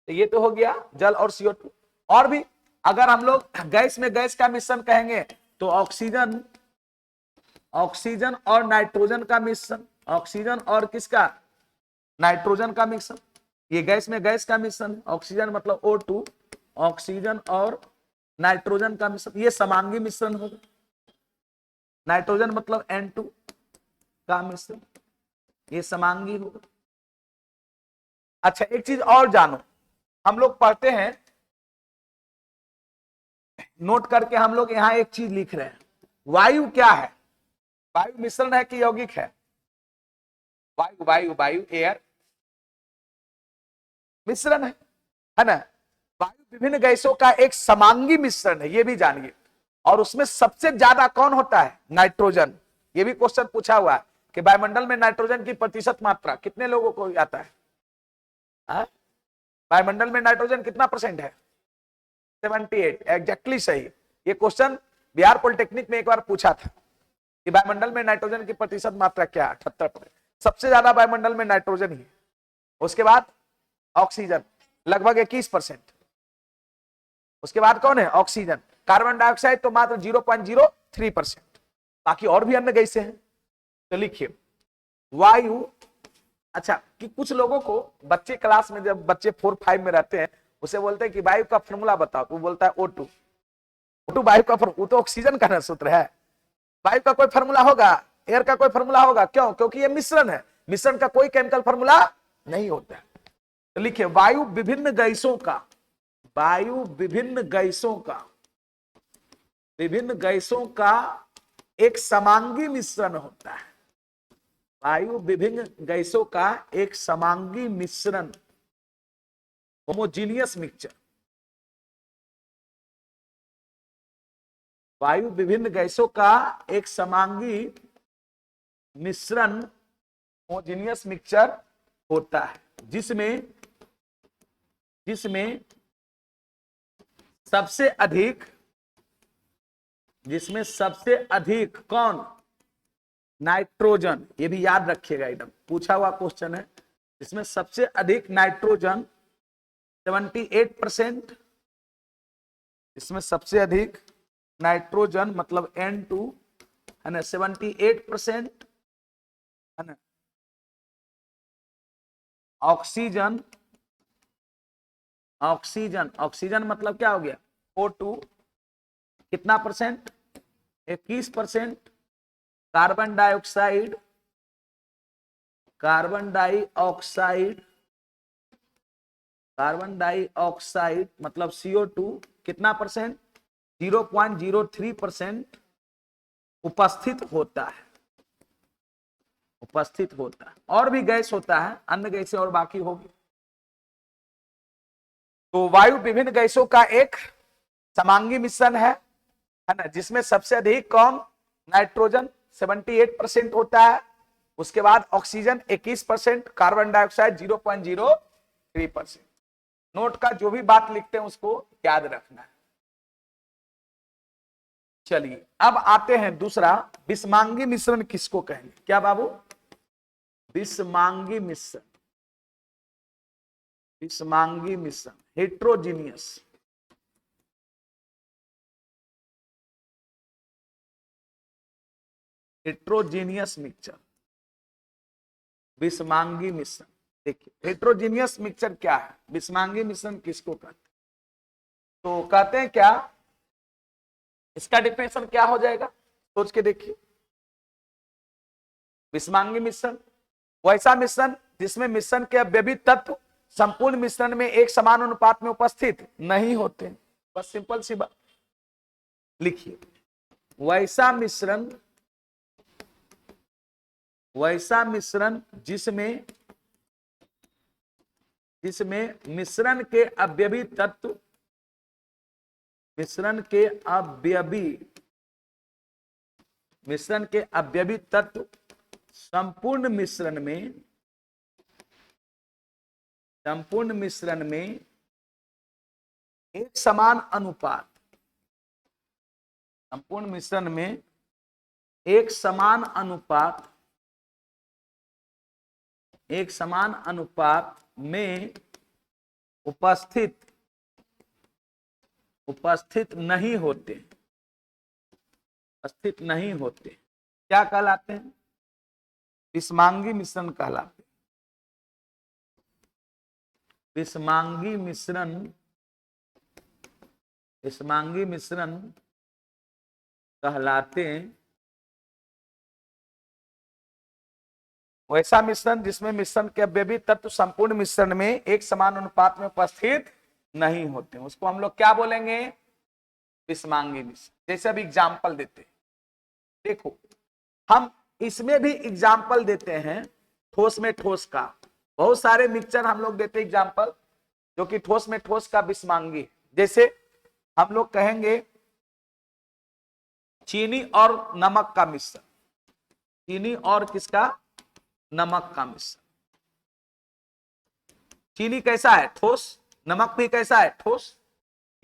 तो ये तो हो गया जल और CO2। और भी अगर हम लोग गैस में गैस का मिश्रण कहेंगे तो ऑक्सीजन, ऑक्सीजन और नाइट्रोजन का मिश्रण, ऑक्सीजन और किसका, नाइट्रोजन का मिश्रण। ये गैस में गैस का मिश्रण, ऑक्सीजन मतलब O2, ऑक्सीजन और नाइट्रोजन का मिश्रण, ये समांगी मिश्रण होगा। नाइट्रोजन मतलब N2 का मिश्रण, ये समांगी होगा। अच्छा, एक चीज और जानो, हम लोग पढ़ते हैं, नोट करके हम लोग यहां एक चीज लिख रहे हैं, वायु क्या है, वायु मिश्रण है कि यौगिक है, वायु वायु वायु एयर मिश्रण है ना। वायु विभिन्न गैसों का एक समांगी मिश्रण है, ये भी जानिए। और उसमें सबसे ज्यादा कौन होता है, नाइट्रोजन। ये भी क्वेश्चन पूछा हुआ है कि वायुमंडल में नाइट्रोजन की प्रतिशत मात्रा कितने लोगों को आता है, वायुमंडल में नाइट्रोजन कितना परसेंट है, 78, एग्जैक्टली सही। ये क्वेश्चन बिहार पॉलिटेक्निक में एक बार पूछा था कि वायुमंडल में नाइट्रोजन की प्रतिशत मात्रा क्या, 78%। सबसे ज्यादा वायुमंडल में नाइट्रोजन ही है, उसके बाद ऑक्सीजन लगभग 21%, उसके बाद कौन है, ऑक्सीजन। कार्बन डाइऑक्साइड तो मात्र 0.03%। बाकी और भी अन्य गैसें हैं। तो लिखिए वायु। अच्छा, कि कुछ लोगों को बच्चे क्लास में, जब बच्चे 4-5 में रहते हैं, उसे बोलते हैं कि वायु का फॉर्मूला बताओ, तो बोलता है O2। O2 वायु का फॉर्मूला, वो तो ऑक्सीजन का सूत्र है। वायु का कोई फॉर्मूला होगा, एयर का कोई फॉर्मूला होगा, क्यों, क्योंकि ये मिश्रण है, मिश्रण का कोई केमिकल फॉर्मूला नहीं होता है। तो लिखिए वायु विभिन्न गैसों का, वायु विभिन्न गैसों का एक समांगी मिश्रण होता है। वायु विभिन्न गैसों का एक समांगी मिश्रण, होमोजीनियस मिक्सचर। वायु विभिन्न गैसों का एक समांगी मिश्रण, होमोजीनियस मिक्सचर होता है, जिसमें सबसे अधिक कौन? नाइट्रोजन। ये भी याद रखिएगा, एकदम पूछा हुआ क्वेश्चन है। इसमें सबसे अधिक नाइट्रोजन 78%, इसमें सबसे अधिक नाइट्रोजन मतलब N2 है ना 78% है ना। ऑक्सीजन मतलब क्या हो गया? O2 कितना परसेंट? 21%। कार्बन डाइऑक्साइड मतलब CO2 कितना परसेंट? 0.03% उपस्थित होता है। और भी गैस होता है, अन्य गैसें और बाकी होगी। तो वायु विभिन्न गैसों का एक समांगी मिश्रण है ना, जिसमें सबसे अधिक कौन? नाइट्रोजन 78% होता है, उसके बाद ऑक्सीजन 21%, कार्बन डाइऑक्साइड 0.03%। नोट का जो भी बात लिखते हैं उसको याद रखना है। चलिए अब आते हैं दूसरा, विषमांगी मिश्रण किसको कहेंगे? क्या बाबू? विषमांगी मिश्रण हेट्रोजीनियस मिक्सचर। विषमांगी मिश्रण, देखिए हेट्रोजीनियस मिक्सचर क्या है, विषमांगी मिश्रण किसको कहते हैं? तो कहते हैं क्या, इसका डिफिनेशन क्या हो जाएगा, सोच के देखिए। विषमांगी मिश्रण वैसा मिश्रण जिसमें मिश्रण के अवयवी तत्व संपूर्ण मिश्रण में एक समान अनुपात में उपस्थित नहीं होते। बस सिंपल सी बात लिखिए, वैसा मिश्रण जिसमें मिश्रण के अवयवी तत्व संपूर्ण मिश्रण में एक समान अनुपात, संपूर्ण मिश्रण में एक समान अनुपात में उपस्थित नहीं होते, क्या कहलाते हैं? विषमांगी मिश्रण कहलाते हैं। विषमांगी मिश्रण कहलाते हैं वैसा मिश्रण जिसमें मिश्रण के अवयवी तत्व संपूर्ण मिश्रण में एक समान अनुपात में उपस्थित नहीं होते, उसको हम लोग क्या बोलेंगे? विषमांगी मिश्रण। जैसे अभी एग्जाम्पल देते हैं, देखो हम इसमें भी एग्जाम्पल देते हैं ठोस में ठोस का। बहुत सारे मिक्सचर हम लोग देते हैं एग्जाम्पल जो कि ठोस में ठोस का विषमांगी। जैसे हम लोग कहेंगे चीनी और नमक का मिश्रण, चीनी और किसका? नमक का मिश्रण। चीनी कैसा है? ठोस। नमक भी कैसा है? ठोस।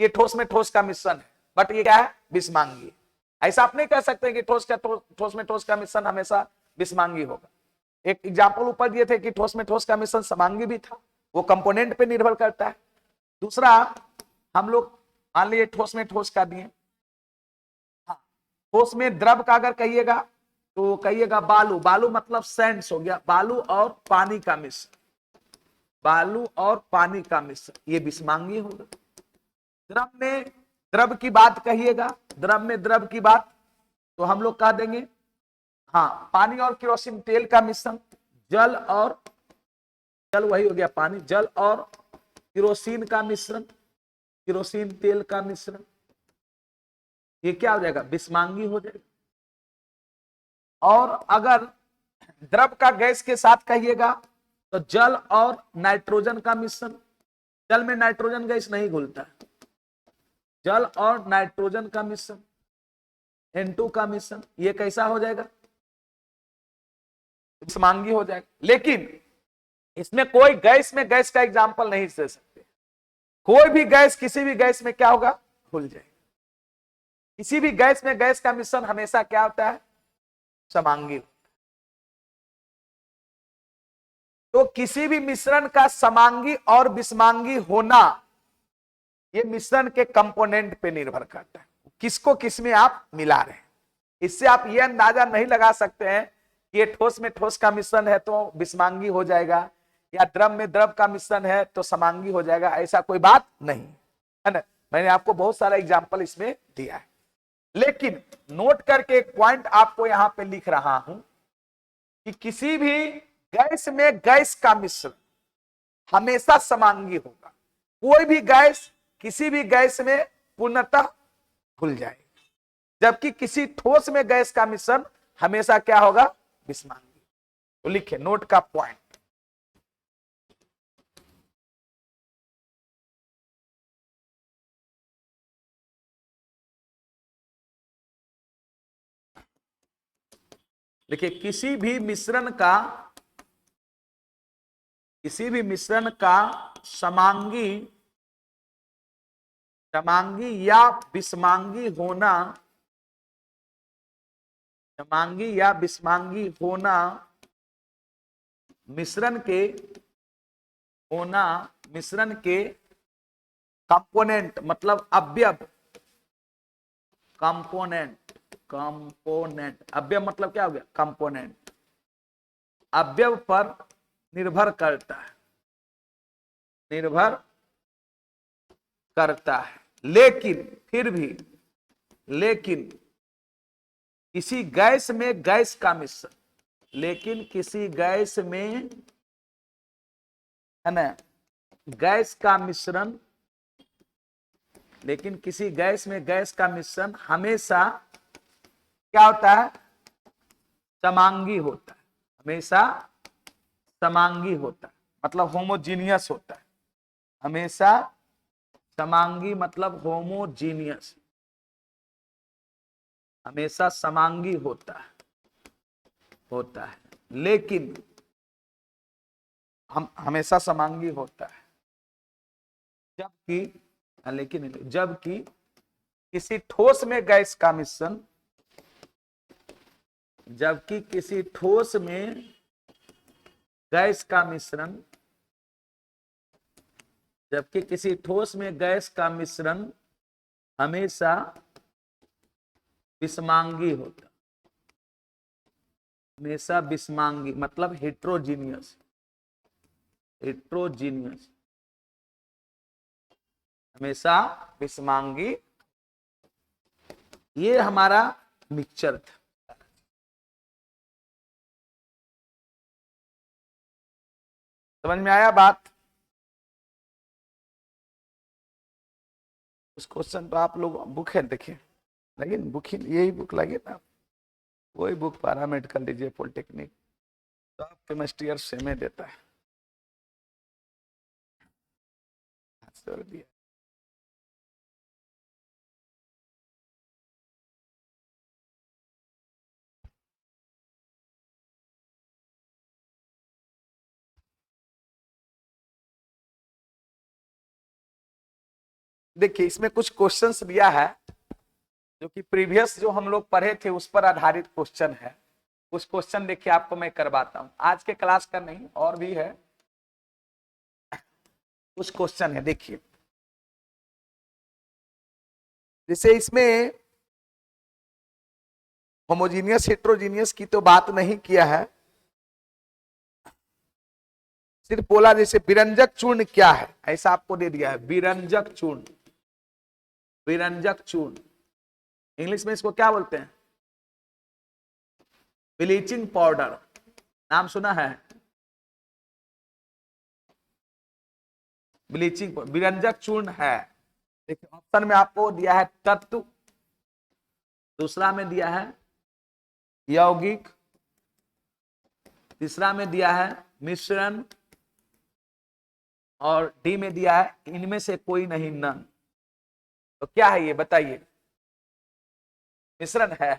ये ठोस में ठोस का मिश्रण है, बट ये क्या है? विषमांगी। ऐसा आप नहीं कह सकते कि ठोस में ठोस का मिश्रण हमेशा विषमांगी होगा। एक एग्जाम्पल ऊपर दिए थे कि ठोस में ठोस का मिश्रण समांगी भी था, वो कंपोनेंट पे निर्भर करता है। दूसरा हम लोग मान लीजिए ठोस में ठोस का दिए, हाँ, ठोस में द्रव का अगर कहिएगा तो कहिएगा बालू मतलब सैंड्स हो गया, बालू और पानी का मिश्रण, ये विषमांगी होगा। द्रव में द्रव की बात कहिएगा, द्रव की बात तो हम लोग कह देंगे हाँ, पानी और केरोसिन तेल का मिश्रण, जल वही हो गया पानी, जल और केरोसिन का मिश्रण, केरोसिन तेल का मिश्रण, ये क्या हो जाएगा, बिस्मांगी हो जाएगा। और अगर द्रव का गैस के साथ कहिएगा तो जल और नाइट्रोजन का मिश्रण, जल में नाइट्रोजन गैस नहीं घुलता है, जल और नाइट्रोजन का मिश्रण N2 का मिश्रण, ये कैसा हो जाएगा, बिस्मांगी हो जाएगा। लेकिन इसमें कोई गैस में गैस का एग्जाम्पल नहीं दे सकते, कोई भी गैस किसी भी गैस में क्या होगा, घुल जाएगा। किसी भी गैस में गैस का मिश्रण हमेशा क्या होता है, समांगी। तो किसी भी मिश्रण का समांगी और विषमांगी होना, ये मिश्रण के कंपोनेंट पे निर्भर करता है, किसको किसमें आप मिला रहे हैं। इससे आप ये अंदाजा नहीं लगा सकते हैं कि ये ठोस में ठोस का मिश्रण है तो विषमांगी हो जाएगा, या द्रव में द्रव का मिश्रण है तो समांगी हो जाएगा, ऐसा कोई बात नहीं है ना। मैंने आपको बहुत सारा एग्जाम्पल इसमें दिया है, लेकिन नोट करके एक पॉइंट आपको यहां पे लिख रहा हूं कि किसी भी गैस में गैस का मिश्रण हमेशा समांगी होगा। कोई भी गैस किसी भी गैस में पूर्णतः घुल जाएगी, जबकि किसी ठोस में गैस का मिश्रण हमेशा क्या होगा, विषमांगी। तो लिखे नोट का पॉइंट, देखिए किसी भी मिश्रण का समांगी या विषमांगी होना, मिश्रण के कंपोनेंट मतलब अवयव, कंपोनेंट अवयव मतलब क्या हो गया, कंपोनेंट, अवयव पर निर्भर करता है, लेकिन फिर भी किसी गैस में गैस का मिश्रण, किसी गैस में है ना गैस का मिश्रण, किसी गैस में गैस का मिश्रण हमेशा क्या होता है, समांगी होता है, हमेशा समांगी होता है, मतलब होमोजीनियस होता है, हमेशा समांगी मतलब होमोजीनियस, हमेशा समांगी होता है, लेकिन हम हमेशा समांगी होता है, जबकि किसी ठोस में गैस का मिश्रण, किसी ठोस में गैस का मिश्रण हमेशा विषमांगी होता, हमेशा विषमांगी मतलब हेट्रोजीनियस, हमेशा विषमांगी। ये हमारा मिक्सचर था। समझ में आया बात? उस क्वेश्चन तो आप लोग बुक है देखिए, लेकिन बुक ही यही बुक लगे ना, वही बुक पैरामेडिकल लीजिए, पॉलिटेक्निक, तो आप केमिस्ट्री और सेमे देता है, दिया। देखिए इसमें कुछ क्वेश्चंस दिया है जो कि प्रीवियस जो हम लोग पढ़े थे उस पर आधारित क्वेश्चन है। कुछ क्वेश्चन देखिए आपको मैं करवाता हूं, आज के क्लास का नहीं और भी है, कुछ क्वेश्चन है देखिए। जैसे इसमें होमोजीनियस हेट्रोजीनियस की तो बात नहीं किया है, सिर्फ बोला जैसे विरंजक चूर्ण क्या है, ऐसा आपको दे दिया है, विरंजक चूर्ण, इंग्लिश में इसको क्या बोलते हैं, ब्लीचिंग पाउडर, नाम सुना है, विरंजक चूर्ण है, देखिए ऑप्शन में आपको दिया है तत्व, दूसरा में दिया है यौगिक, तीसरा में दिया है मिश्रण, और डी में दिया है इनमें से कोई नहीं, नन। तो क्या है ये बताइए? मिश्रण है।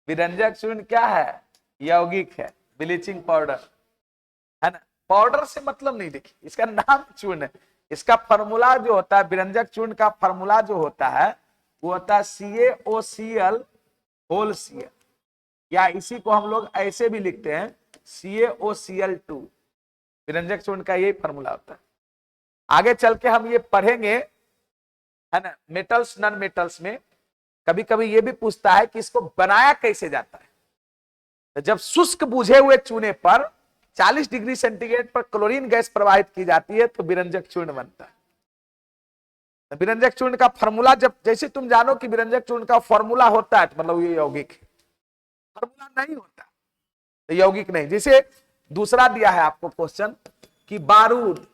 विरंजक चूर्ण क्या है? यौगिक है, ब्लीचिंग पाउडर है ना। पाउडर से मतलब नहीं, देखिए इसका नाम चूर्ण है, इसका फॉर्मूला जो होता है विरंजक चूर्ण का फॉर्मूला जो होता है वो होता है CaOCl होल Cl, या इसी को हम लोग ऐसे भी लिखते हैं CaOCl2। विरंजक चूर्ण का यही फॉर्मूला होता है। आगे चल के हम ये पढ़ेंगे है ना, मेटल्स नॉन मेटल्स में कभी कभी ये भी पूछता है कि इसको बनाया कैसे जाता है। तो जब शुष्क बुझे हुए चूने पर 40 डिग्री सेंटीग्रेड पर क्लोरीन गैस प्रवाहित की जाती है तो विरंजक चूर्ण बनता है। तो विरंजक चूर्ण का फॉर्मूला, जब जैसे तुम जानो कि विरंजक चूर्ण का फॉर्मूला होता है तो मतलब ये यौगिक है, फॉर्मूला नहीं होता तो यौगिक नहीं। जैसे दूसरा दिया है आपको क्वेश्चन कि बारूद,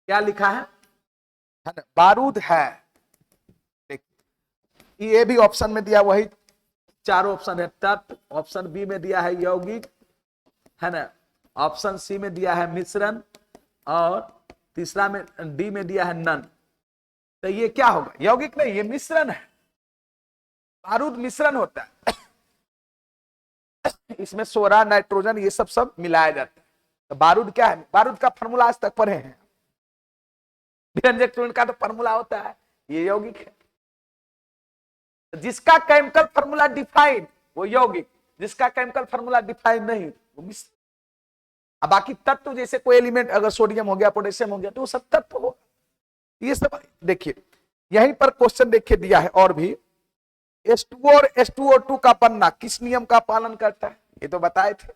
क्या लिखा है ना, बारूद है। ये भी ऑप्शन में दिया वही चारों ऑप्शन है, तत्व, ऑप्शन बी में दिया है यौगिक है ना, ऑप्शन सी में दिया है मिश्रण, और तीसरा में डी में दिया है नन। तो ये क्या होगा? यौगिक नहीं, ये मिश्रण है। बारूद मिश्रण होता है, इसमें सोडा नाइट्रोजन ये सब मिलाया जाता है। तो बारूद क्या है? बारूद का फॉर्मूला आज तक पढ़े हैं। विरंजक चूर्ण का तो फॉर्मूला होता है, ये यौगिक है। जिसका केमिकल फॉर्मूला डिफाइंड वो यौगिक, जिसका केमिकल फॉर्मूला डिफाइंड नहीं वो मिश्रण। अब बाकी तत्व जैसे कोई एलिमेंट अगर सोडियम हो गया, पोटेशियम हो गया, तो वो सब तत्व हो। ये सब देखिए यहीं पर क्वेश्चन देखिए दिया है और भी, H2O और H2O2 का बनना किस नियम का पालन करता है? ये तो बताए थे,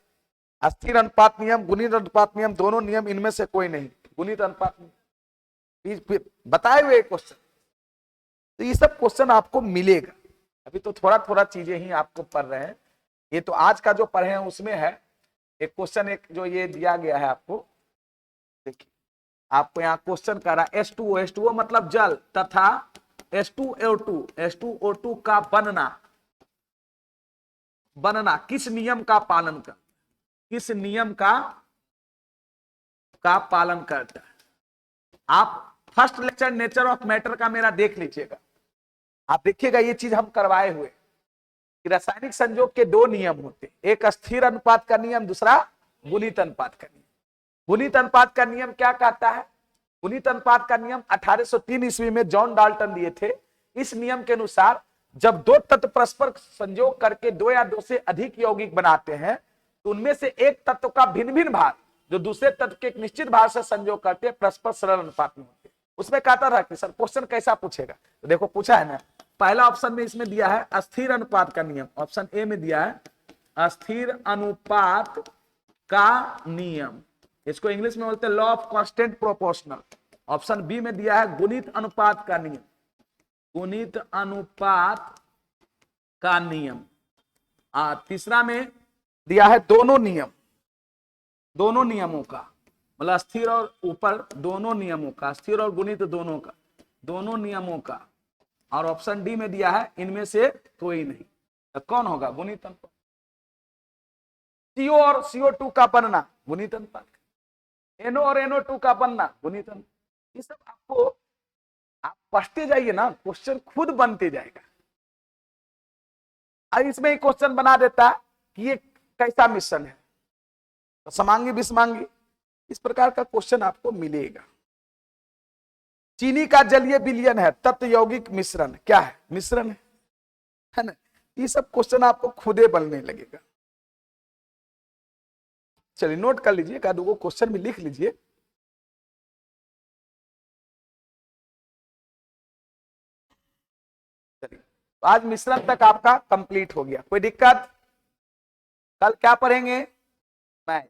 अस्थिर अनुपात नियम, गुणित अनुपात नियम, दोनों नियम इनमें से कोई नहीं, गुणित अनुपात नियम बताए हुए क्वेश्चन। तो ये सब क्वेश्चन आपको मिलेगा, अभी तो थोड़ा थोड़ा चीजें ही आपको पढ़ रहे हैं। ये तो आज का जो पढ़े हैं उसमें है एक क्वेश्चन, एक जो ये दिया गया है आपको, देखिए आपको यहाँ क्वेश्चन कर रहा है H2O मतलब जल तथा H2O2 का बनना किस नियम का पालन कर, किस नियम का पालन करता है? आप first lecture nature of matter का मेरा देख लीजिएगा, आप देखिएगा ये चीज हम करवाए हुए कि रासायनिक संयोग के दो नियम होते, एक स्थिर अनुपात का नियम, दूसरा गुणित अनुपात का नियम। गुणित अनुपात का नियम क्या कहता है? गुणित अनुपात का नियम 1803 ईस्वी में जॉन डाल्टन दिए थे। इस नियम के अनुसार जब दो तत्व परस्पर संयोग करके दो या दो से अधिक यौगिक बनाते हैं तो उनमें से एक तत्व का भिन्न भिन्न भाग जो दूसरे तत्व के एक निश्चित भाग से संयोग करते हैं परस्पर सरल अनुपात में होते हैं। उसमें कहता था कि सर क्वेश्चन कैसा पूछेगा, तो देखो पूछा है ना, पहला ऑप्शन में इसमें दिया है अस्थिर अनुपात का नियम, ऑप्शन ए में दिया है अस्थिर अनुपात का नियम, इसको इंग्लिश में बोलते हैं law of constant proportional. Option B में दिया है गुणित अनुपात का नियम, गुणित अनुपात का नियम। तीसरा में दिया है दोनों नियम, दोनों नियमों का, मतलब स्थिर और ऊपर दोनों नियमों का, स्थिर और गुणित दोनों का, दोनों नियमों का। और ऑप्शन डी में दिया है इनमें से कोई नहीं। तो कौन होगा? गुणित अनुपात। CO और CO2 का बनना गुणित अनुपात, NO और NO2 का बनना गुणित अनुपात। ये सब आपको आप पढ़ते जाइए ना, क्वेश्चन खुद बनते जाएगा। अब इसमें एक क्वेश्चन बना देता है कि ये कैसा मिश्रण है, तो समांगी विषमांगी, इस प्रकार का क्वेश्चन आपको मिलेगा। चीनी का जलीय विलयन है, तत्व यौगिक मिश्रण क्या है? मिश्रण है ना। ये सब क्वेश्चन आपको खुदे बनने लगेगा। चलिए नोट कर लीजिए, एक दो क्वेश्चन में लिख लीजिए। चलिए आज मिश्रण तक आपका कंप्लीट हो गया, कोई दिक्कत? कल क्या पढ़ेंगे? मैथ।